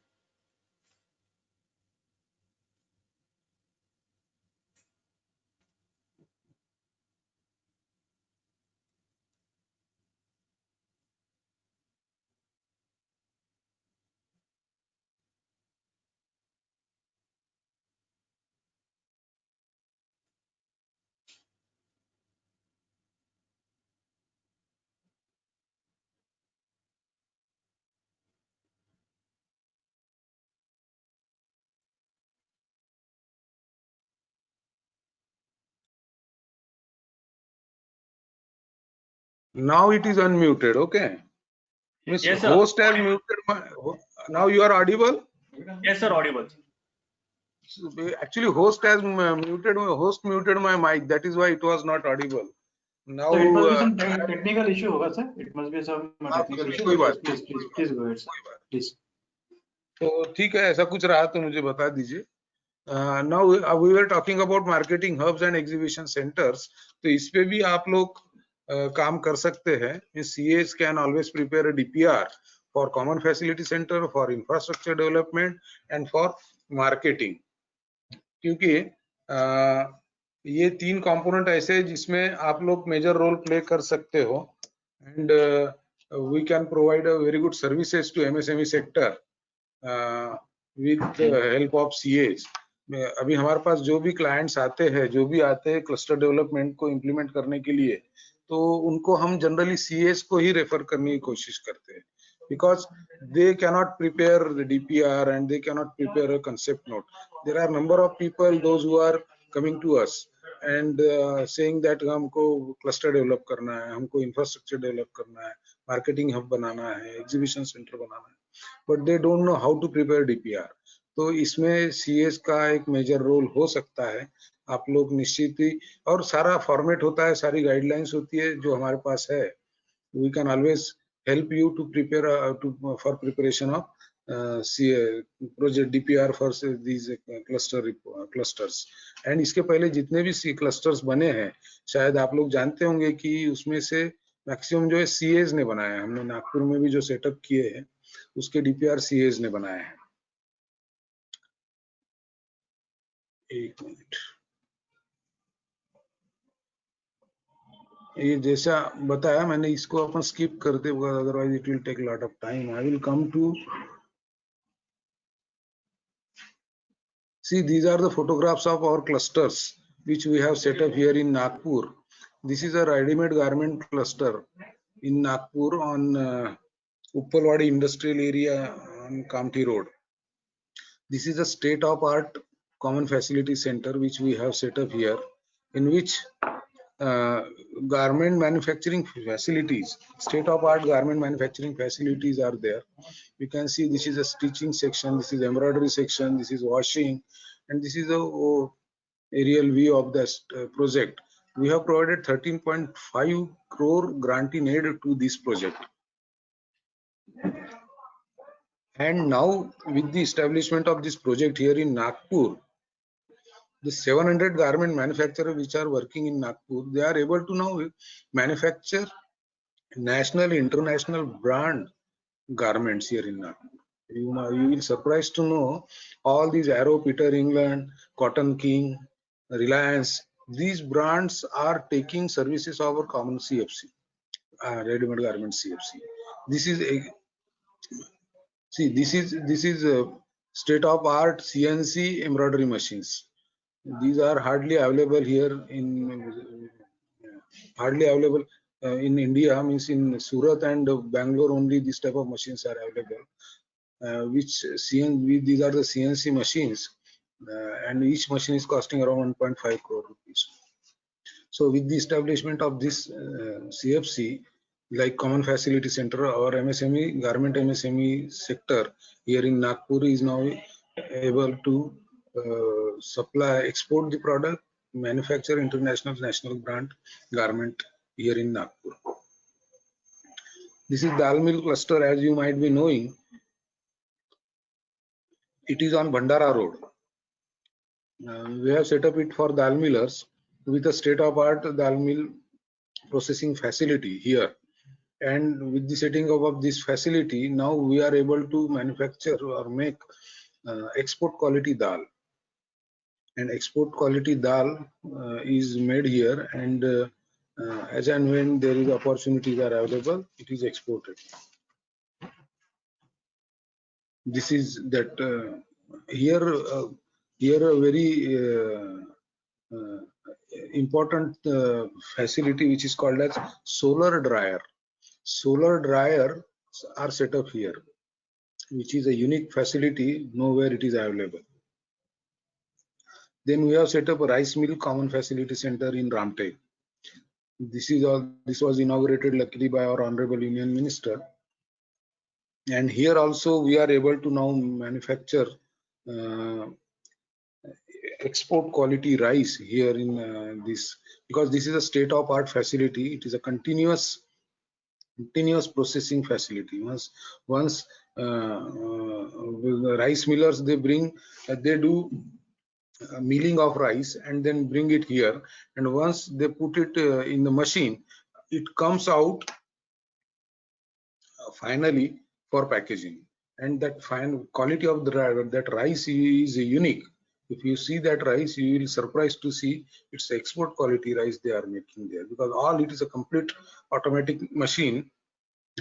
Now it is unmuted. Okay. Miss Yes, sir. host has muted my. Now you are audible. Yes, sir, audible. Actually, host has muted my mic. That is why it was not audible. Now So it must be some technical issue, hoga, sir. It must be some technical issue. कोई बात Please go ahead, sir. Please. तो ठीक है, ऐसा कुछ रहा तो मुझे बता दीजिए. Now we were talking about marketing hubs and exhibition centers. तो इस पे भी आप लोग काम कर सकते हैं. CAs can always prepare a DPR for common facility center, for infrastructure development and for marketing. क्योंकि ये तीन कंपोनेंट ऐसे हैं जिसमें आप लोग मेजर रोल प्ले कर सकते हो. And we can provide a very good services to MSME sector with help of CAs. अभी हमारे पास जो भी क्लाइंट्स आते हैं क्लस्टर डेवलपमेंट को इम्प्लीमेंट करने के लिए, तो उनको हम जनरली CAs को ही रेफर करने की कोशिश करते हैं, because they cannot prepare the DPR and they cannot prepare a concept note. There are number of people, those who are coming to us and saying that हमको cluster develop करना है, हमको infrastructure develop करना है, marketing hub बनाना है, exhibition center बनाना है, but they don't know how to prepare DPR. तो इसमें CAs का एक मेजर रोल हो सकता है. आप लोग निश्चित ही, और सारा फॉर्मेट होता है, सारी गाइडलाइंस होती है जो हमारे पास है. We can always help you to prepare for preparation of project DPR for these clusters. And इसके पहले जितने भी clusters बने हैं, शायद आप लोग जानते होंगे कि उसमें से मैक्सिमम जो है CAs ने बनाया है. हमने नागपुर में भी जो सेटअप किए हैं उसके DPR CAs ने बनाया है. एक मिनट, ये जैसा बताया मैंने, इसको अपन स्किप करते हुए, otherwise it will take lot of time. I will come to see, these are the photographs of our clusters which we have set up here in Nagpur. This is a ready-made garment cluster in Nagpur on Uppalwadi industrial area on Kamptee Road. This is a state-of-art common facility center which we have set up here, in which garment manufacturing facilities, state-of-art garment manufacturing facilities are there. You can see this is a stitching section, this is embroidery section, this is washing, and this is a aerial view of this project. We have provided 13.5 crore grant in aid to this project. And now with the establishment of this project here in Nagpur, the 700 garment manufacturers which are working in Nagpur, they are able to now manufacture national, international brand garments here in Nagpur. You will surprised to know all these Arrow, Peter England, Cotton King, Reliance, these brands are taking services of our common CFC, ready-made garment CFC. This is a see, this is a state-of-art CNC embroidery machines. These are hardly available here in in India, means in Surat and Bangalore only these type of machines are available. These are the CNC machines, and each machine is costing around 1.5 crore rupees. So with the establishment of this CFC, like Common Facility Center, our MSME, garment MSME sector here in Nagpur is now able to export the product, manufacture international, national brand garment here in Nagpur. This is Dal Mill cluster, as you might be knowing. It is on Bhandara Road. We have set up it for dal millers with a state-of-art dal mill processing facility here. And with the setting up of this facility, now we are able to manufacture or make export quality dal. And export quality dal is made here, and as and when there is opportunities are available, it is exported. This is that here a very important facility which is called as solar dryer. Solar dryers are set up here, which is a unique facility, nowhere it is available. Then we have set up a rice mill common facility center in Ramteg. This was inaugurated luckily by our Honorable Union Minister. And here also we are able to now manufacture export quality rice here in this, because this is a state-of-art facility. It is a continuous processing facility. Once the rice millers, they do milling of rice and then bring it here, and once they put it in the machine, it comes out finally for packaging. And that fine quality of that rice is unique. If you see that rice, you will be surprised to see it's export quality rice they are making there, because all it is a complete automatic machine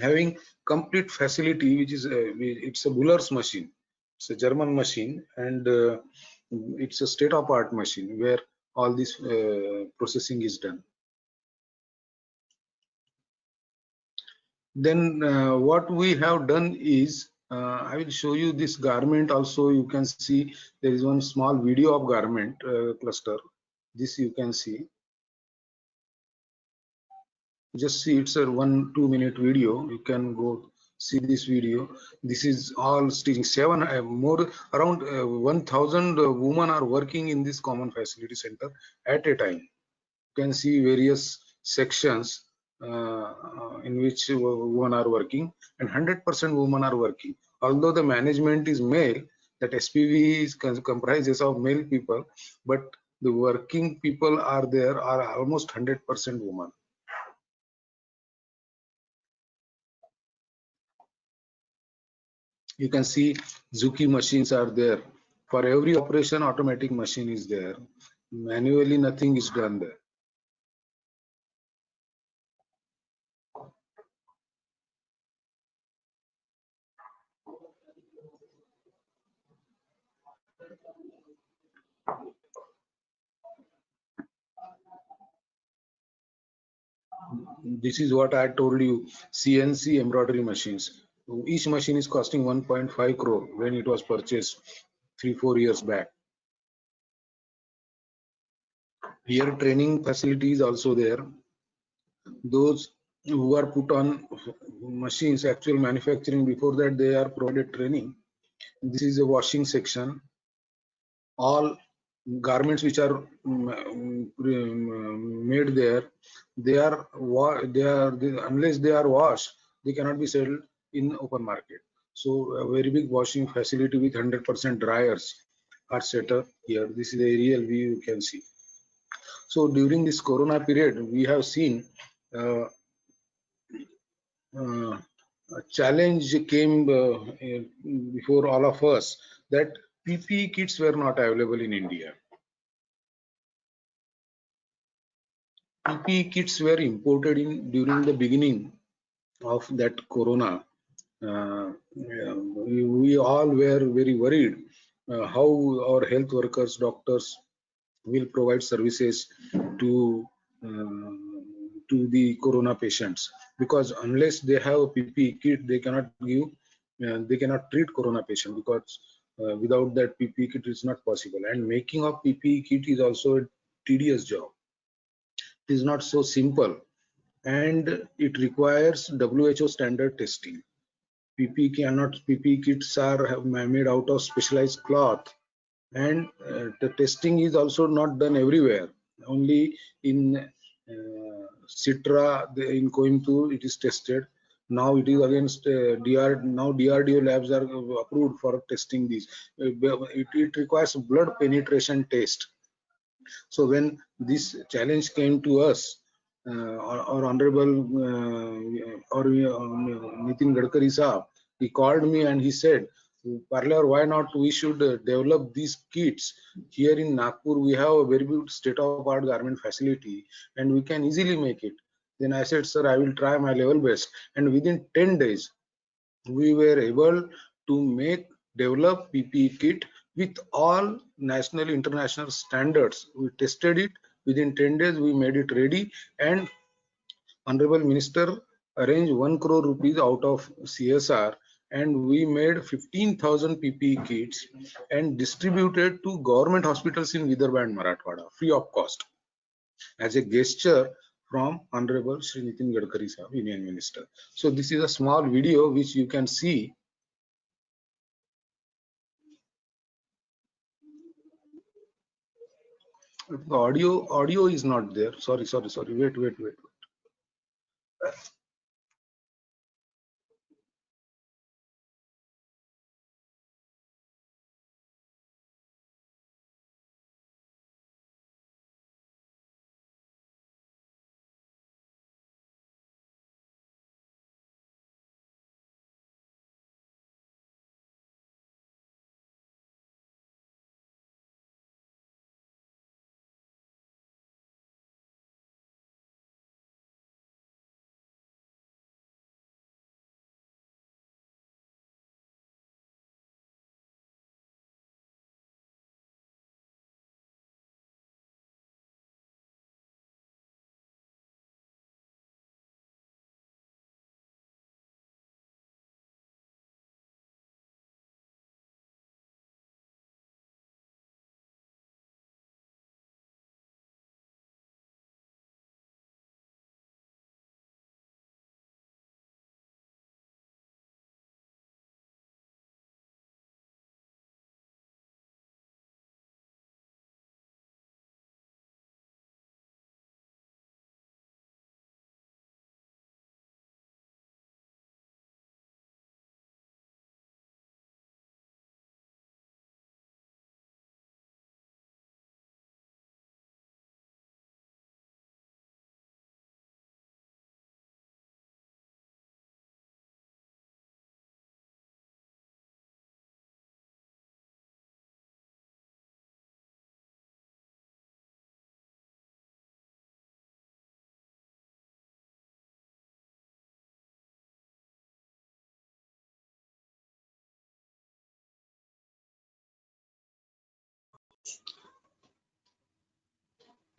having complete facility, which is it's a Buller's machine. It's a German machine, and it's a state-of-art machine where all this processing is done. Then what we have done is, I will show you this garment also. You can see there is one small video of garment cluster. This you can see. Just see, it's a 1-2 minute video. You can go see this video. This is all stitching. Around 1,000 women are working in this common facility center at a time. You can see various sections in which women are working, and 100% women are working. Although the management is male, that SPV comprises of male people, but the working people are almost 100% women. You can see Zuki machines are there. For every operation, automatic machine is there. Manually, nothing is done there. This is what I told you, CNC embroidery machines. Each machine is costing 1.5 crore when it was purchased. 3-4 years back. Here training facility is also there. Those who are put on machines, actual manufacturing, before that they are provided training. This is a washing section. All garments which are made there, unless they are washed, they cannot be sold in open market. So a very big washing facility with 100% dryers are set up here. This is the aerial view you can see. So during this corona period, we have seen a challenge came before all of us, that PPE kits were not available in India. PPE kits were imported in during the beginning of that corona. We all were very worried how our health workers, doctors will provide services to the corona patients, because unless they have a PPE kit, they cannot treat corona patient, because without that PPE kit is not possible. And making of PPE kit is also a tedious job. It is not so simple, and it requires WHO standard testing. PPE kits are made out of specialized cloth, and the testing is also not done everywhere. Only in Citra in Coimbatore it is tested. Now it is against now DRDO labs are approved for testing these. It requires blood penetration test. So when this challenge came to us, our honorable Nitin Gadkari Saab, he called me and he said, Parler, why not we should develop these kits here in Nagpur? We have a very good state-of-art garment facility and we can easily make it. Then I said, sir, I will try my level best. And within 10 days, we were able to develop PPE kit with all national, international standards. We tested it. Within 10 days, we made it ready, and Honorable Minister arranged 1 crore rupees out of CSR, and we made 15,000 PPE kits and distributed to government hospitals in Vidarbha and Marathwada free of cost, as a gesture from Honorable Shri Nitin Gadkari Sahab, Union Minister. So this is a small video which you can see. The audio is not there. Sorry. Wait.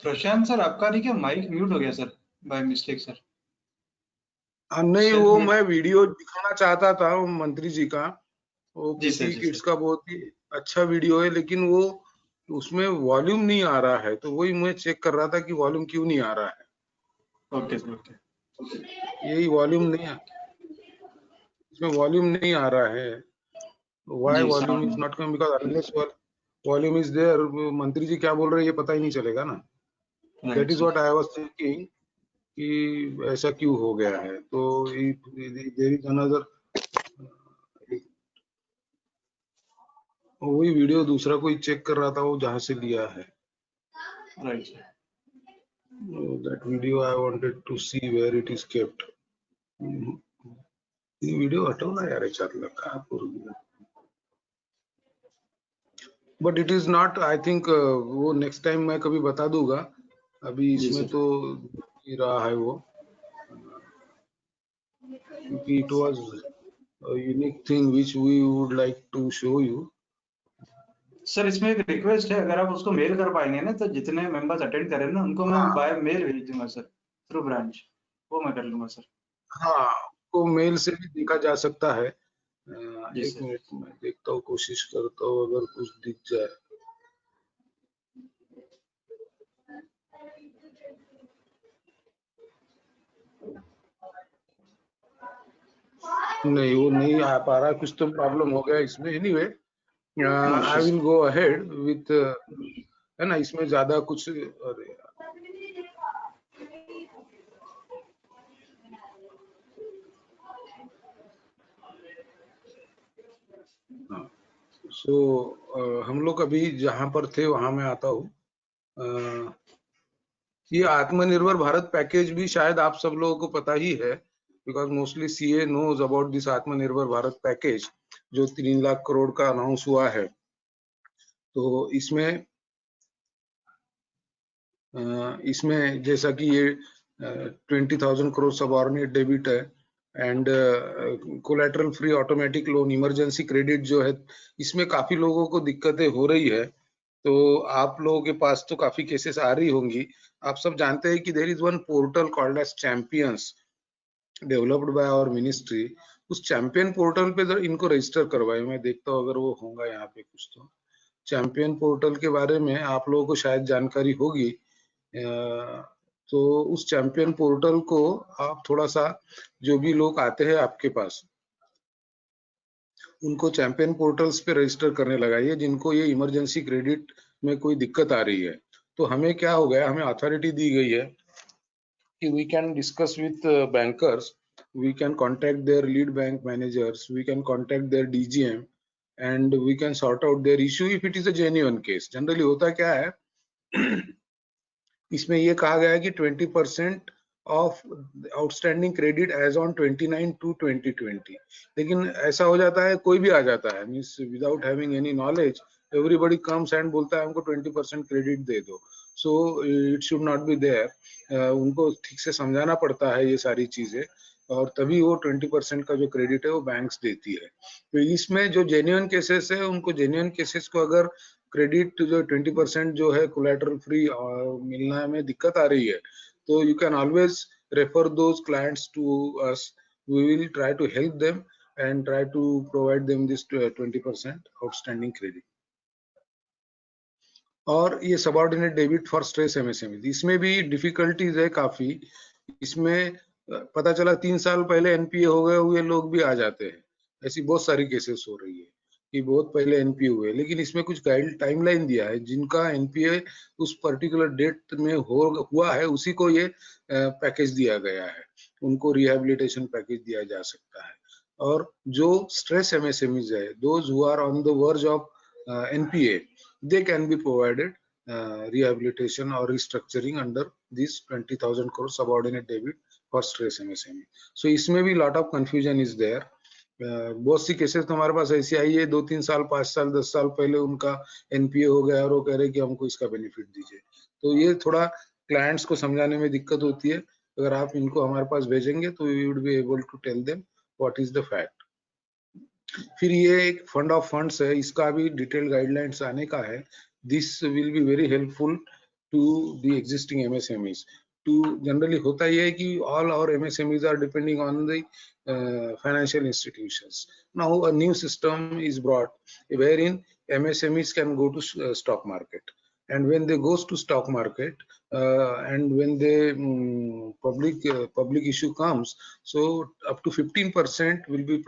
Prashant sir, आपका नहीं क्या mic mute हो गया sir by mistake sir? नहीं, sir, वो मैं video दिखाना चाहता था वो मंत्री जी का, वो जी सर, PPE किट्स का बहुत ही अच्छा वीडियो है, लेकिन वो उसमें वॉल्यूम नहीं आ रहा है, तो वही मैं चेक कर रहा था कि वॉल्यूम क्यों नहीं आ रहा है। Okay sir, okay. यही वॉल्यूम नहीं, इसमें वॉल्यूम नहीं आ रहा है। व्हाई जी, volume is sound. Not coming, because unless volume is there, मंत्री जी क्या बोल रहे हैं ये पता ही नहीं चलेगा ना। That is what I was thinking कि ऐसा क्यों हो गया है। तो देयर इज अनदर, वही वीडियो दूसरा कोई चेक कर रहा था, वो जहां से लिया है। Right sir. That video I wanted to see where it is kept. ये वीडियो हटाओ ना यार, चार कहाँ पूरा। But it is not, I think वो नेक्स्ट टाइम मैं कभी बता दूंगा। अभी जी इसमें सर। तो ही रहा है वो, क्योंकि it was unique thing which we would like to show you. Sir इसमें एक रिक्वेस्ट है, अगर आप उसको मेल कर पाएंगे ना, तो जितने मेंबर्स अटेंड करें ना उनको मैं बाय मेल भेज दूंगा सर, थ्रू ब्रांच। वो मैं कर लूंगा सर। हाँ, को मेल से भी देखा जा सकता है। जी एक सर। मिनट मैं देखता हूँ, कोशिश करता हूँ अगर कुछ दिख जाए। नहीं, वो नहीं आ पा रहा, कुछ तो प्रॉब्लम हो गया इसमें। Anyway, no I issues. Will go ahead with, है ना, इसमें ज्यादा कुछ, अरे सो हम लोग अभी जहां पर थे वहां मैं आता हूँ। ये आत्मनिर्भर भारत पैकेज भी शायद आप सब लोगों को पता ही है, because mostly CA knows about this Atmanirbhar Bharat package, जो 3 लाख करोड़ का अनाउंस हुआ है। तो इसमें जैसा कि ये 20,000 करोड़ सबऑर्डिनेट डेबिट है, and collateral free automatic loan, emergency credit जो है, इसमें काफी लोगों को दिक्कतें हो रही है। तो आप लोगों के पास तो काफी केसेस आ रही होंगी। आप सब जानते हैं कि there is one portal called as champions, developed by our ministry. उस चैंपियन पोर्टल पे इनको रजिस्टर करवाए, मैं देखता हूँ अगर वो होगा यहाँ पे कुछ। तो चैंपियन पोर्टल के बारे में आप लोगों को शायद जानकारी होगी। तो उस चैंपियन पोर्टल को आप थोड़ा सा, जो भी लोग आते हैं आपके पास, उनको चैंपियन पोर्टल्स पे रजिस्टर करने लगाइए, जिनको ये इमरजेंसी क्रेडिट में कोई दिक्कत आ रही है। तो हमें क्या हो गया, हमें अथॉरिटी दी गई है कि we can discuss with bankers, we can contact their lead bank managers, we can contact their DGM, and we can sort out their issue if it is a genuine case. Generally होता क्या है, इसमें ये कहा गया है कि 20% of outstanding credit as on 29/2/2020। लेकिन ऐसा हो जाता है, कोई भी आ जाता है, means without having any knowledge, everybody comes and बोलता है हमको 20% क्रेडिट दे दो। So it should not be there. उनको ठीक से समझाना पड़ता है ये सारी चीजें, और तभी वो 20% का जो क्रेडिट है वो बैंक्स देती है। तो इसमें जो जेन्युइन केसेस है, उनको जेन्युइन केसेस को अगर क्रेडिट जो 20% जो है कोलैटरल फ्री मिलने में दिक्कत आ रही है, तो you can always refer those clients to us. We will try to help them and try to provide them this 20% outstanding credit. और ये subordinate debit for stress MSME, इसमें भी डिफिकल्टीज है काफी। इसमें पता चला 3 साल पहले एनपीए हो गए हुए लोग भी आ जाते हैं। ऐसी बहुत सारी केसेस हो रही है कि बहुत पहले एनपीए हुए, लेकिन इसमें कुछ गाइड टाइमलाइन दिया है, जिनका एनपीए उस पर्टिकुलर डेट में हुआ है, उसी को ये पैकेज दिया गया है, उनको रिहेबिलिटेशन पैकेज दिया जा सकता है। और जो स्ट्रेस एमएसएमईज है, those who are on the verge of NPA, they can be provided rehabilitation or restructuring under this 20,000 crore subordinate debit for stress MSME. So इसमें भी lot of confusion is there. बहुत सी cases तो हमारे पास ऐसी आई है, 2-3 साल 5 साल 10 साल पहले उनका एनपीए हो गया और वो कह रहे कि हमको इसका बेनिफिट दीजिए। तो ये थोड़ा क्लाइंट्स को समझाने में दिक्कत होती है। अगर आप इनको हमारे पास भेजेंगे तो we would be able to tell them what is the fact. फिर ये एक फंड ऑफ फंड्स है, इसका भी डिटेल गाइडलाइंस आने का है। This will be very helpful to the existing MSMEs. To generally होता ये है कि all our MSMEs are depending on the financial institutions. Now a new system is brought wherein MSMEs can go to stock market. And when they goes to stock market, and when the public issue comes, so up to 15% will be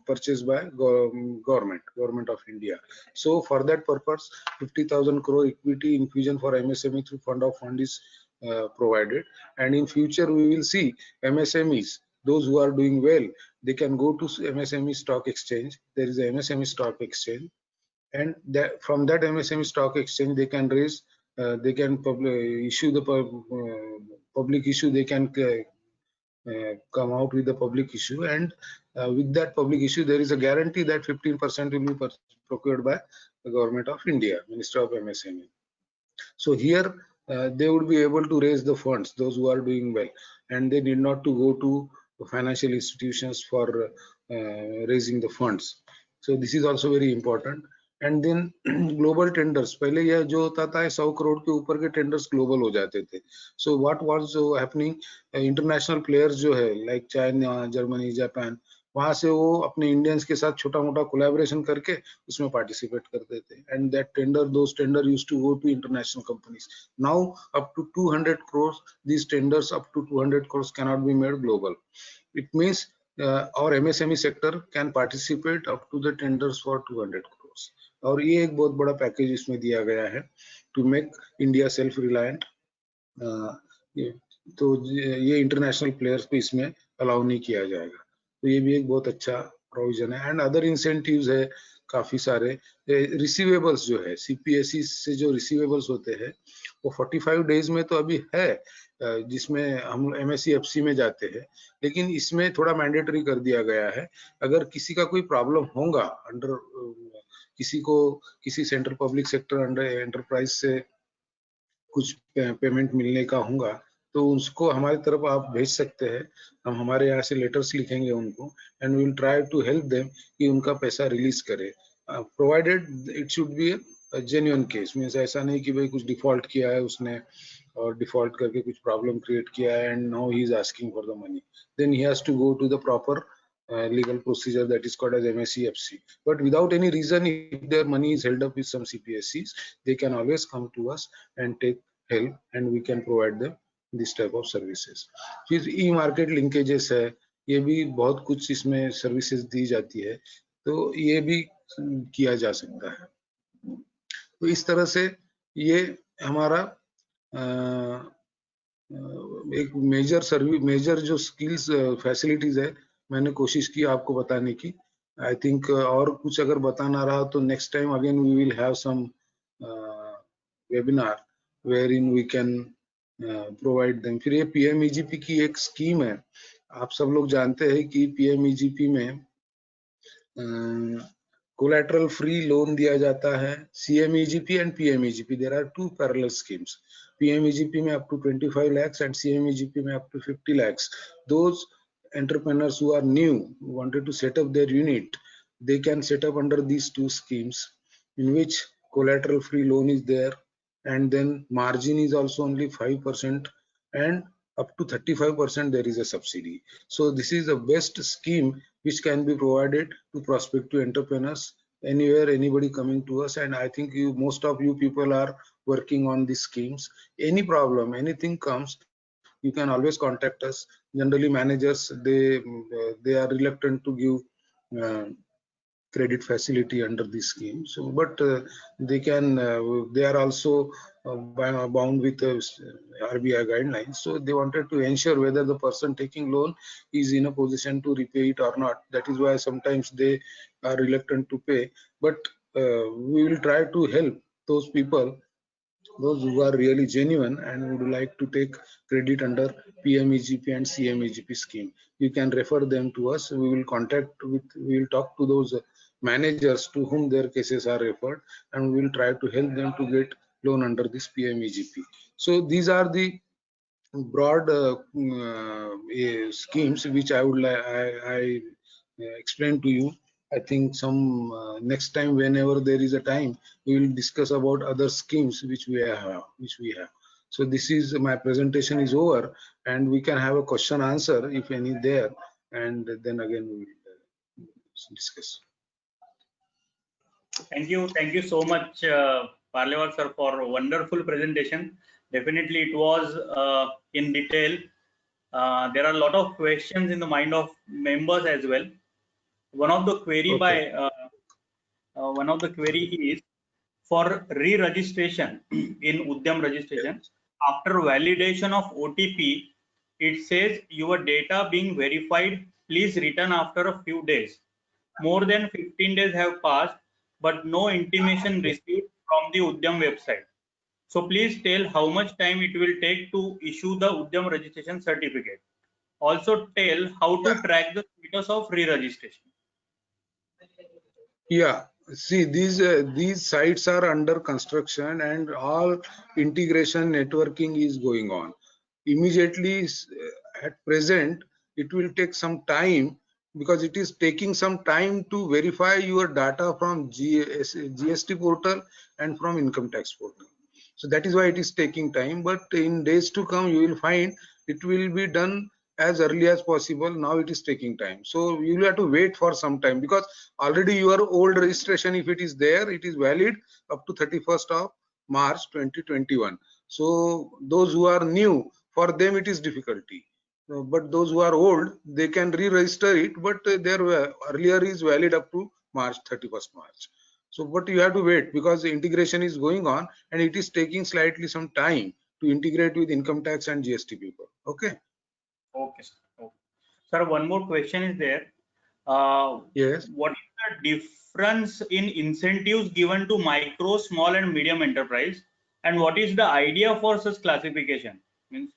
purchased by government of India. So for that purpose, 50,000 crore equity infusion for MSME through fund of fund is provided. And in future we will see MSMEs, those who are doing well, they can go to MSME stock exchange. There is a MSME stock exchange, and that from that MSME stock exchange they can raise, they can issue the public issue. They can come out with the public issue, and with that public issue there is a guarantee that 15% will be procured by the government of India, Minister of MSME. So here they would be able to raise the funds, those who are doing well, and they need not to go to financial institutions for raising the funds. So this is also very important. And then global tenders, पहले यह जो होता था 100 करोड़ के ऊपर के tenders global हो जाते थे. So what was happening, international players जो है like China, Germany, Japan, वहां से वो अपने इंडियंस के साथ छोटा मोटा कोलैबोरेशन करके उसमें पार्टिसिपेट करते थे, and that tender, those tender used to go to international companies. Now up to 200 crores, these tenders up to 200 crores cannot be made global. It means our MSME sector can participate up to the tenders for 200 crores. और ये एक बहुत बड़ा package इसमें दिया गया है to make India self reliant. तो ये इंटरनेशनल प्लेयर्स को इसमें अलाउ नहीं किया जाएगा. तो ये भी एक बहुत अच्छा प्रोविजन है. एंड अदर इंसेंटिव्स है काफी सारे. रिसीवेबल्स जो है CPSE से जो रिसीवेबल्स होते हैं वो 45 डेज में तो अभी है, जिसमें हम MSEFC में जाते हैं, लेकिन इसमें थोड़ा मैंडेटरी कर दिया गया है. अगर किसी का कोई प्रॉब्लम होगा अंडर, किसी को किसी central public sector under enterprise से कुछ पेमेंट मिलने का होगा तो उसको हमारी तरफ आप भेज सकते हैं. हम हमारे यहाँ से लेटर्स लिखेंगे उनको, and we will try to help them कि उनका पैसा रिलीज करे, provided it should be a genuine case. Means ऐसा नहीं कि भाई कुछ डिफॉल्ट किया है उसने और डिफॉल्ट करके कुछ प्रॉब्लम क्रिएट किया है and now he is asking for the money. Then he has to go to the proper legal procedure that is called as MSEFC. But without any reason, if their money is held up with some CPSEs, they can always come to us and take help, and we can provide them this type of services. फिर e-market linkages है, ये भी बहुत कुछ इसमें services दी जाती है, तो ये भी किया जा सकता है. तो इस तरह से ये हमारा एक मेजर जो स्किल्स फैसिलिटीज है मैंने कोशिश की आपको बताने की. आई थिंक और कुछ अगर बताना रहा तो next time again we will have some webinar wherein we can provide them. फिर ये PMEGP की एक स्कीम है. आप सब लोग जानते हैं कि PMEGP में कोलैटरल फ्री लोन दिया जाता है. CMEGP and PMEGP, there are two parallel schemes. PMEGP में up to 25 lakhs and CMEGP में up to 50 lakhs. Those entrepreneurs who are new, wanted to set up their unit, they can set up under these two schemes, in which collateral free loan is there, and then margin is also only 5%, and up to 35% there is a subsidy. So this is the best scheme which can be provided to prospective entrepreneurs anywhere, anybody coming to us. And I think most of you people are working on these schemes. Any problem, anything comes, you can always contact us. Generally managers, they are reluctant to give credit facility under this scheme. So, but they can, they are also bound with RBI guidelines. So they wanted to ensure whether the person taking loan is in a position to repay it or not. That is why sometimes they are reluctant to pay. But we will try to help those people, those who are really genuine and would like to take credit under PMEGP and CMEGP scheme. You can refer them to us. We will we will talk to those managers to whom their cases are referred, and we will try to help them to get loan under this PMEGP. So these are the broad schemes which I would like I explain to you. I think some next time, whenever there is a time, we will discuss about other schemes which we have. So this is my presentation is over, and we can have a question answer if any there, and then again we will discuss. Thank you so much, Parlewar sir, for a wonderful presentation. Definitely, it was in detail. There are a lot of questions in the mind of members as well. One of the query is for re-registration in Udyam registration. After validation of OTP, it says your data being verified. Please return after a few days. More than 15 days have passed, but no intimation received from the Udyam website. So please tell how much time it will take to issue the Udyam registration certificate. Also tell how to track the status of re-registration. Yeah, see, these sites are under construction and all integration networking is going on. Immediately at present, it will take some time because it is taking some time to verify your data from GST portal and from income tax portal. So that is why it is taking time, but in days to come, you will find it will be done as early as possible. Now it is taking time. So you will have to wait for some time because already your old registration, if it is there, it is valid up to 31st of March 2021. So those who are new, for them it is difficulty. But those who are old, they can re-register it, but their earlier is valid up to March 31st March. So but you have to wait because the integration is going on and it is taking slightly some time to integrate with income tax and GST people. Okay. Okay, sir. Okay. Sir, one more question is there. Yes. What is the difference in incentives given to micro, small, and medium enterprise, and what is the idea for such classification? Means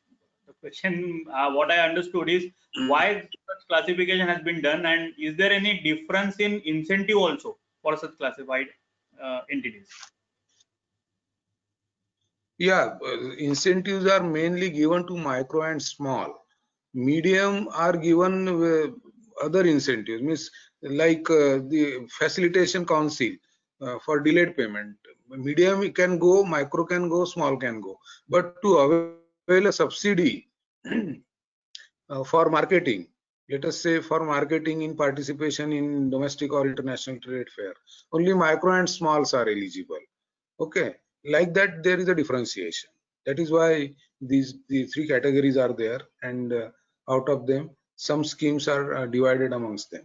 the question, what I understood is why such classification has been done, and is there any difference in incentive also for such classified entities? Yeah, incentives are mainly given to micro and small. Medium are given other incentives, means like the facilitation council for delayed payment. Medium can go, micro can go, small can go. But to avail a subsidy for marketing, let us say for marketing in participation in domestic or international trade fair, only micro and smalls are eligible. Okay, like that there is a differentiation. That is why the three categories are there, and out of them some schemes are divided amongst them.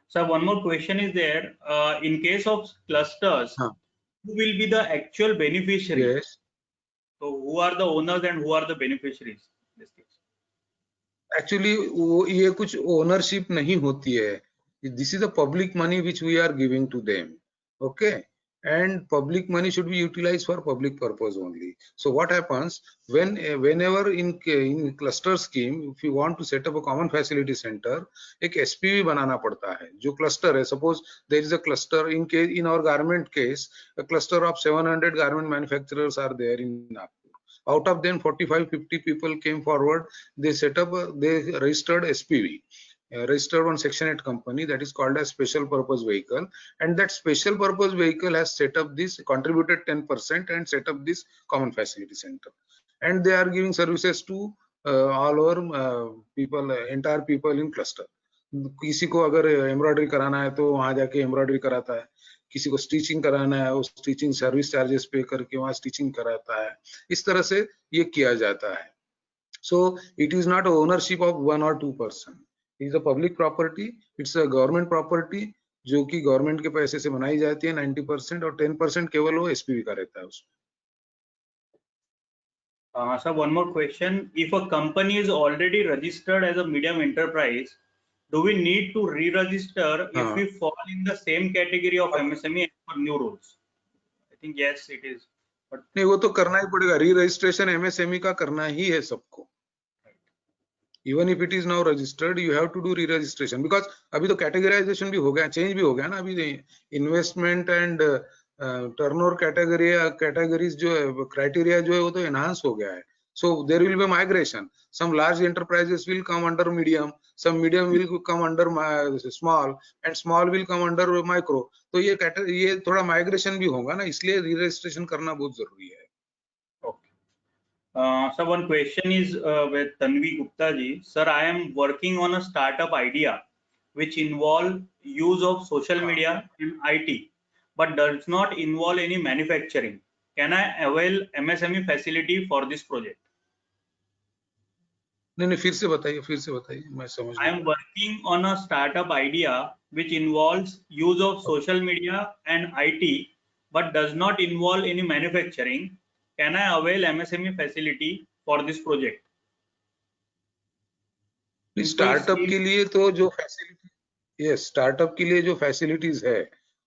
So one more question is there. In case of clusters, who will be the actual beneficiaries? Yes, So who are the owners and who are the beneficiaries in this case? actually ये कुछ ownership नहीं होती है. This is a public money which we are giving to them. Okay, and public money should be utilized for public purpose only. So what happens whenever in cluster scheme, if you want to set up a common facility center, एक SPV बनाना पड़ता है. जो cluster है, suppose there is a cluster in our garment case, a cluster of 700 garment manufacturers are there in Nagpur. Out of them 45-50 people came forward. They set up they registered SPV, registered one section 8 company that is called as special purpose vehicle, and that special purpose vehicle has set up this, contributed 10% and set up this common facility center, and they are giving services to all over people, entire people in cluster. किसी को अगर embroidery कराना है तो वहां जाके embroidery कराता है, किसी को स्टिचिंग कराना है वो स्टिचिंग सर्विस चार्जेस पे करके वहां स्टिचिंग कराता है. इस तरह से ये किया जाता है. So it is not ownership of 1 or 2 person. It is a public property. It's a government property जो कि गवर्नमेंट के पैसे से बनाई जाती है 90% और 10% केवल वो एसपीवी का रहता है उसमें. So one more question. If a company is already registered as a medium enterprise, do we need to re-register if we fall in the same category of MSME as per new rules? I think yes, it is. But नहीं, वो तो करना ही पड़ेगा. री registration MSME का करना ही है सबको. Even if it is now registered, you have to do re-registration because अभी तो categorization भी हो गया, change भी हो गया ना. अभी investment and turnover categories जो है, criteria जो है वो तो enhance हो गया है. So there will be migration. Some large enterprises will come under medium, some medium will come under small, and small will come under micro. तो ये थोड़ा migration भी होगा ना, इसलिए re-registration करना बहुत जरूरी है. So one question is with Tanvi Gupta ji. Sir, I am working on a startup idea which involve use of social media and IT, but does not involve any manufacturing. Can I avail MSME facility for this project? नहीं फिर से बताइए मैं समझ I am working on a startup idea which involves use of social media and IT, but does not involve any manufacturing. Can I avail MSME facility for this project? Startup के लिए तो जो फैसिलिटी स्टार्टअप के लिए जो facilities है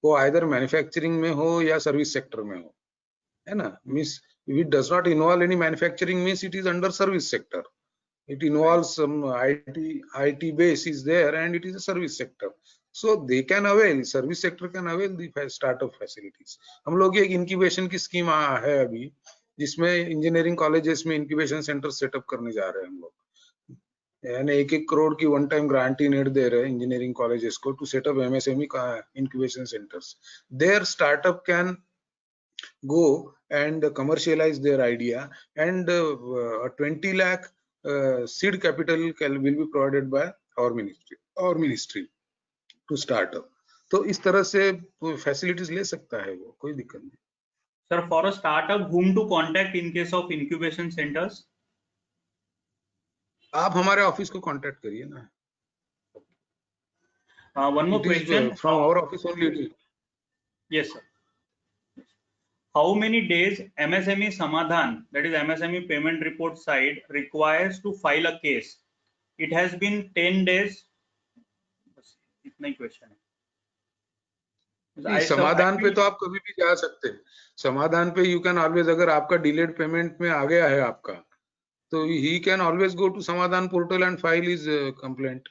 वो either manufacturing में हो या सर्विस सेक्टर में हो, है ना. Means it does not involve any manufacturing, means it is under service sector. It involves some IT base is there and it is a service sector, so they can avail, service sector can avail the startup facilities. हम लोग एक incubation की scheme है अभी जिसमें engineering colleges में incubation centre setup करने जा रहे हैं हम लोग, यानी 1-1 करोड़ की वन टाइम ग्रांटी नेट दे रहे हैं इंजीनियरिंग कॉलेजेस को to set up MSME incubation centres. There startup can go and commercialize their idea, and 20 lakh seed capital will be provided by our ministry to start up. तो इस तरह से फैसिलिटीज ले सकता है वो, कोई दिक्कत नहीं. Sir, for a startup, whom to contact in case of incubation centers? आप हमारे ऑफिस को कांटेक्ट करिए ना. One more question. From our office only. Yes, sir. How many days MSME Samadhan, that is MSME payment report side, requires to file a case? It has been 10 days. इतना ही question है. समाधान पे तो आप कभी भी जा सकते हैं. समाधान पे यू कैन ऑलवेज, अगर आपका डिलेड पेमेंट में आ गया है आपका, तो ही can always go to Samadhan portal and file his complaint.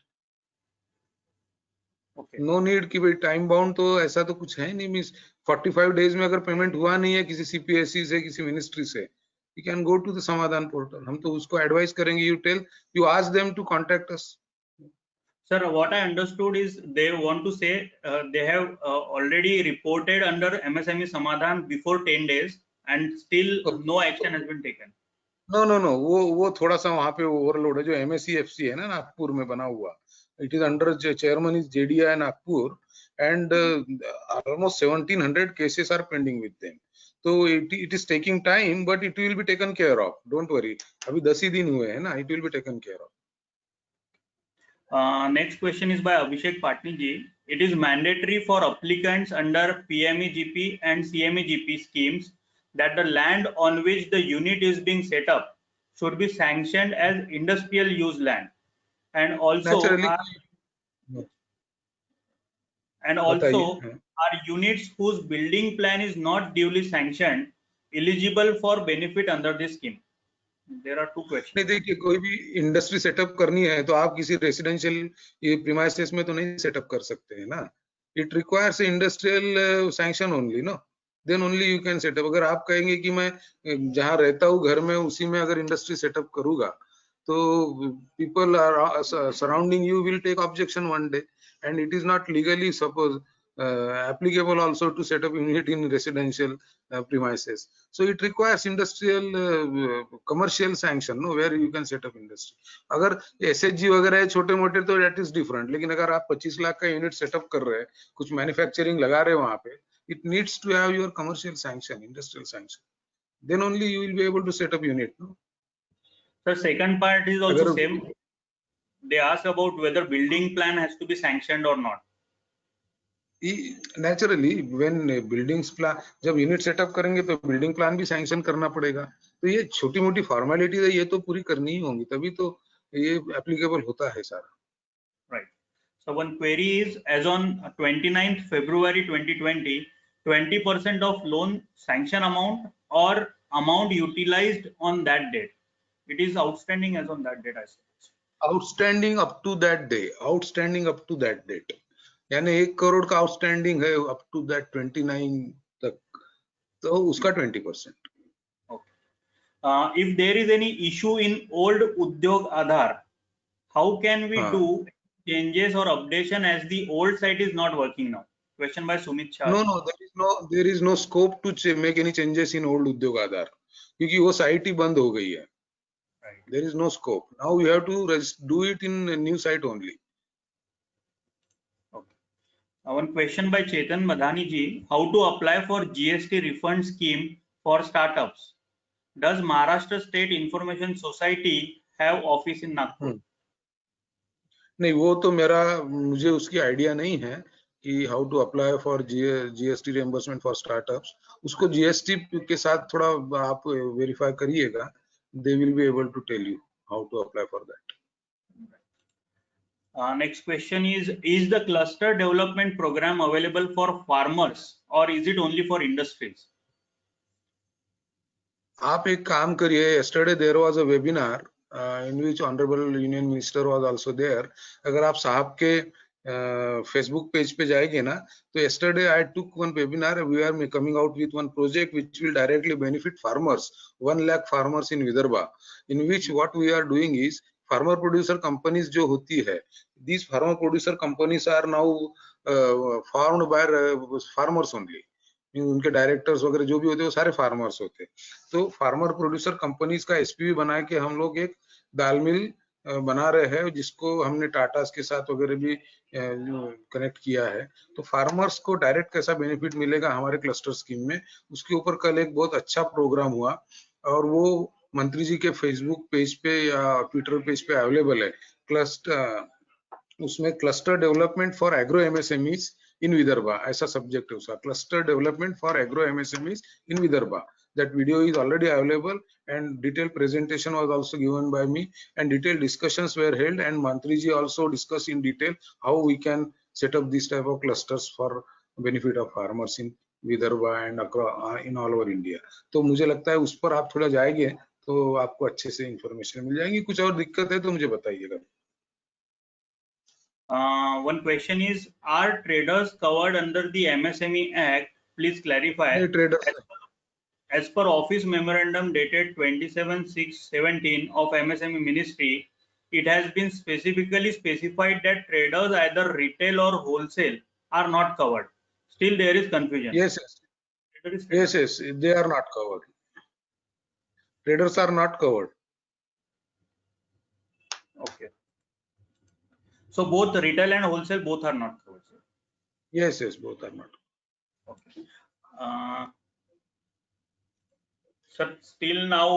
No need कि भाई टाइम बाउंड, तो ऐसा तो कुछ है नहीं. मींस 45 डेज में अगर पेमेंट हुआ नहीं है किसी CPSE से, किसी मिनिस्ट्री से, you can go to the Samadhan portal. हम तो उसको एडवाइस करेंगे, you ask them to contact us. Sir, what I understood is they want to say they have already reported under MSME Samadhan before 10 days and still no action has been taken. No, वो थोड़ा सा वहाँ पे overload है. जो MSEFC है ना नागपुर में बना हुआ, it is under chairman is JDI Nagpur, and almost 1700 cases are pending with them. So it is taking time, but it will be taken care of. Don't worry. अभी 10 ही दिन हुए हैं ना, it will be taken care of. Next question is by Abhishek Patni ji. It is mandatory for applicants under PMEGP and CMEGP schemes that the land on which the unit is being set up should be sanctioned as industrial use land, and also are units whose building plan is not duly sanctioned eligible for benefit under this scheme? There are two questions. नहीं, देखिए कोई भी industry setup करनी है तो आप किसी residential premises में तो नहीं सेटअप कर सकते हैं ना. It requires industrial sanction only, no, then only you can set up. अगर आप कहेंगे कि मैं जहां रहता हूँ घर में उसी में अगर इंडस्ट्री सेटअप करूंगा, तो people are surrounding you will take objection one day, and it is not legally suppose applicable also to set up unit in residential premises. So it requires industrial commercial sanction, no, where you can set up industry. अगर SHG वगैरह है छोटे मोटे तो that is different, लेकिन अगर आप 25 लाख का यूनिट सेटअप कर रहे हैं, कुछ मैन्युफैक्चरिंग लगा रहे हैं वहां पे, it needs to have your commercial sanction, industrial sanction. Then only you will be able to set up unit, no? The second part is also same. They ask about whether building plan has to be sanctioned or not. Naturally when buildings plan, जब unit setup करेंगे तो building plan भी sanction करना पड़ेगा. तो ये छोटी मोटी फॉर्मेलिटीज है, ये तो पूरी करनी ही होंगी, तभी तो ये एप्लीकेबल होता है सारा. Right. So one query is, as on 29th February 2020, 20% of loan sanction amount और amount utilised on that date, it is outstanding as on that date. I suppose outstanding up to that day, outstanding up to that date, यानी 1 करोड़ का outstanding है up to that 29 तक, तो उसका 20%. Okay. If there is any issue in old Udyog Aadhaar, how can we do changes or updation as the old site is not working now? Question by Sumit Shah. No, there is no scope to make any changes in old Udyog Aadhaar, क्योंकि वो site ही बंद हो गई है. There is no scope. Now we have to do it in a new site only. One question by Chetan Madhani ji: How to apply for GST refund scheme for startups? Does Maharashtra State Information Society have office in Nagpur? नहीं, वो तो मुझे उसकी idea नहीं है कि how to apply for GST reimbursement for startups. उसको GST के साथ थोड़ा आप वेरीफाई करिएगा, they will be able to tell you how to apply for that. Next question is the cluster development program available for farmers or is it only for industries? आप एक काम करिए, yesterday there was a webinar in which honorable union minister was also there. अगर आप साहब के Facebook page पे जाएंगे ना, तो yesterday I took one webinar. We are coming out with one project which will directly benefit farmers, 1 lakh farmers in Vidarbha, in which what we are doing is farmer producer companies जो होती है, these farmer producer companies are now formed by farmers only. उनके directors वगैरह जो भी होते हैं वो सारे फार्मर्स होते हैं। तो फार्मर प्रोड्यूसर कंपनीज का एसपीवी बना के हम लोग एक दाल मिल बना रहे हैं, जिसको हमने टाटा के साथ वगैरह भी कनेक्ट किया है। तो फार्मर्स को डायरेक्ट कैसा बेनिफिट मिलेगा हमारे क्लस्टर स्कीम में, उसके ऊपर कल एक बहुत अच्छा प्रोग्राम हुआ और वो मंत्री जी के फेसबुक पेज पे या ट्विटर पेज पे अवेलेबल है। उसमें cluster development for agro MSMEs in Vidarbha, ऐसा सब्जेक्ट है उसका, cluster development for agro MSMEs in Vidarbha. That video is already available and detailed presentation was also given by me and detailed discussions were held and Mantri ji also discussed in detail how we can set up this type of clusters for benefit of farmers in Vidarbha and in all over India. तो मुझे लगता है उस पर आप थोड़ा जाएंगे तो आपको अच्छे से इंफॉर्मेशन मिल जाएगी। कुछ और दिक्कत है तो मुझे बताइएगा। One question is, are traders covered under the MSME Act? Please clarify. As per office memorandum dated 27/6/17 of MSME Ministry, it has been specifically specified that traders either retail or wholesale are not covered. Still there is confusion. Yes, yes, they are not covered. Traders are not covered. Okay. So both retail and wholesale both are not covered. Yes, both are not. Okay. Sir, still now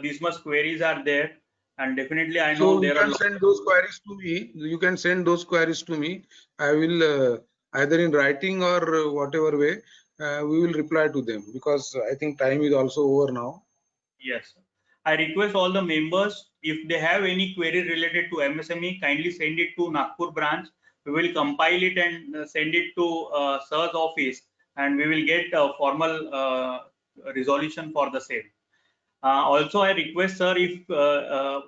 these much queries are there, and definitely I know there are. You can send those queries to me. You can send those queries to me. I will either in writing or whatever way we will reply to them, because I think time is also over now. Yes. I request all the members, if they have any query related to MSME, kindly send it to Nagpur branch. We will compile it and send it to sir's office, and we will get a formal resolution for the same. Also, I request, sir, if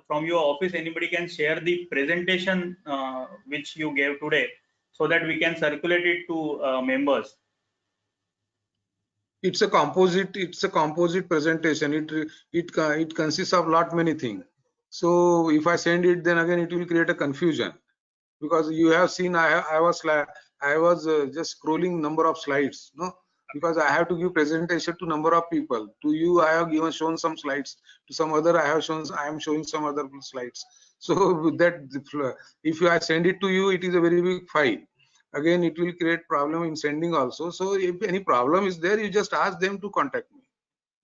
from your office anybody can share the presentation which you gave today, so that we can circulate it to members. It's a composite presentation. It consists of many things. So if I send it, then again it will create a confusion, because you have seen I was just scrolling number of slides, no, because I have to give presentation to number of people. To you I have shown some slides, to some other I am showing some other slides. So that if I send it to you, it is a very big file. Again it will create problem in sending also. So if any problem is there, you just ask them to contact me,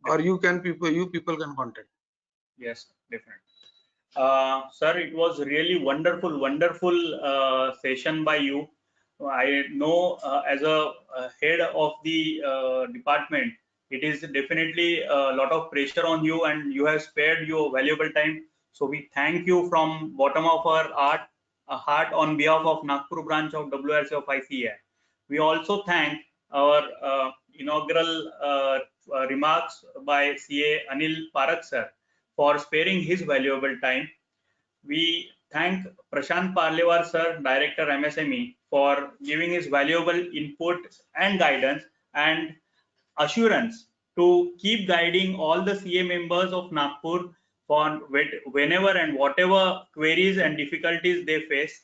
or you people can contact me. Yes, definitely. Sir, it was really wonderful session by you. I know as a head of the department, it is definitely a lot of pressure on you, and you have spared your valuable time. So we thank you from bottom of our heart on behalf of Nagpur branch of WRC of ICAI. We also thank our inaugural remarks by CA Anil Parak sir for sparing his valuable time. We thank Prashant Parlewar sir, Director MSME, for giving his valuable input and guidance and assurance to keep guiding all the CA members of Nagpur for whenever and whatever queries and difficulties they face.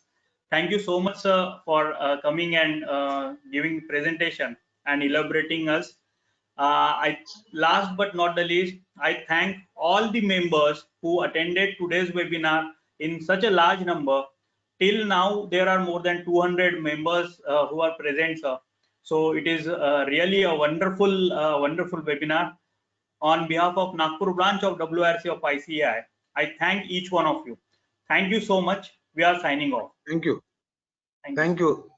Thank you so much, sir, for coming and giving presentation and elaborating us. Last but not the least, I thank all the members who attended today's webinar in such a large number. Till now, there are more than 200 members who are present, sir. So it is really a wonderful, wonderful webinar. On behalf of Nagpur branch of WIRC of ICAI, I thank each one of you. Thank you so much. We are signing off. Thank you. Thank you. Thank you.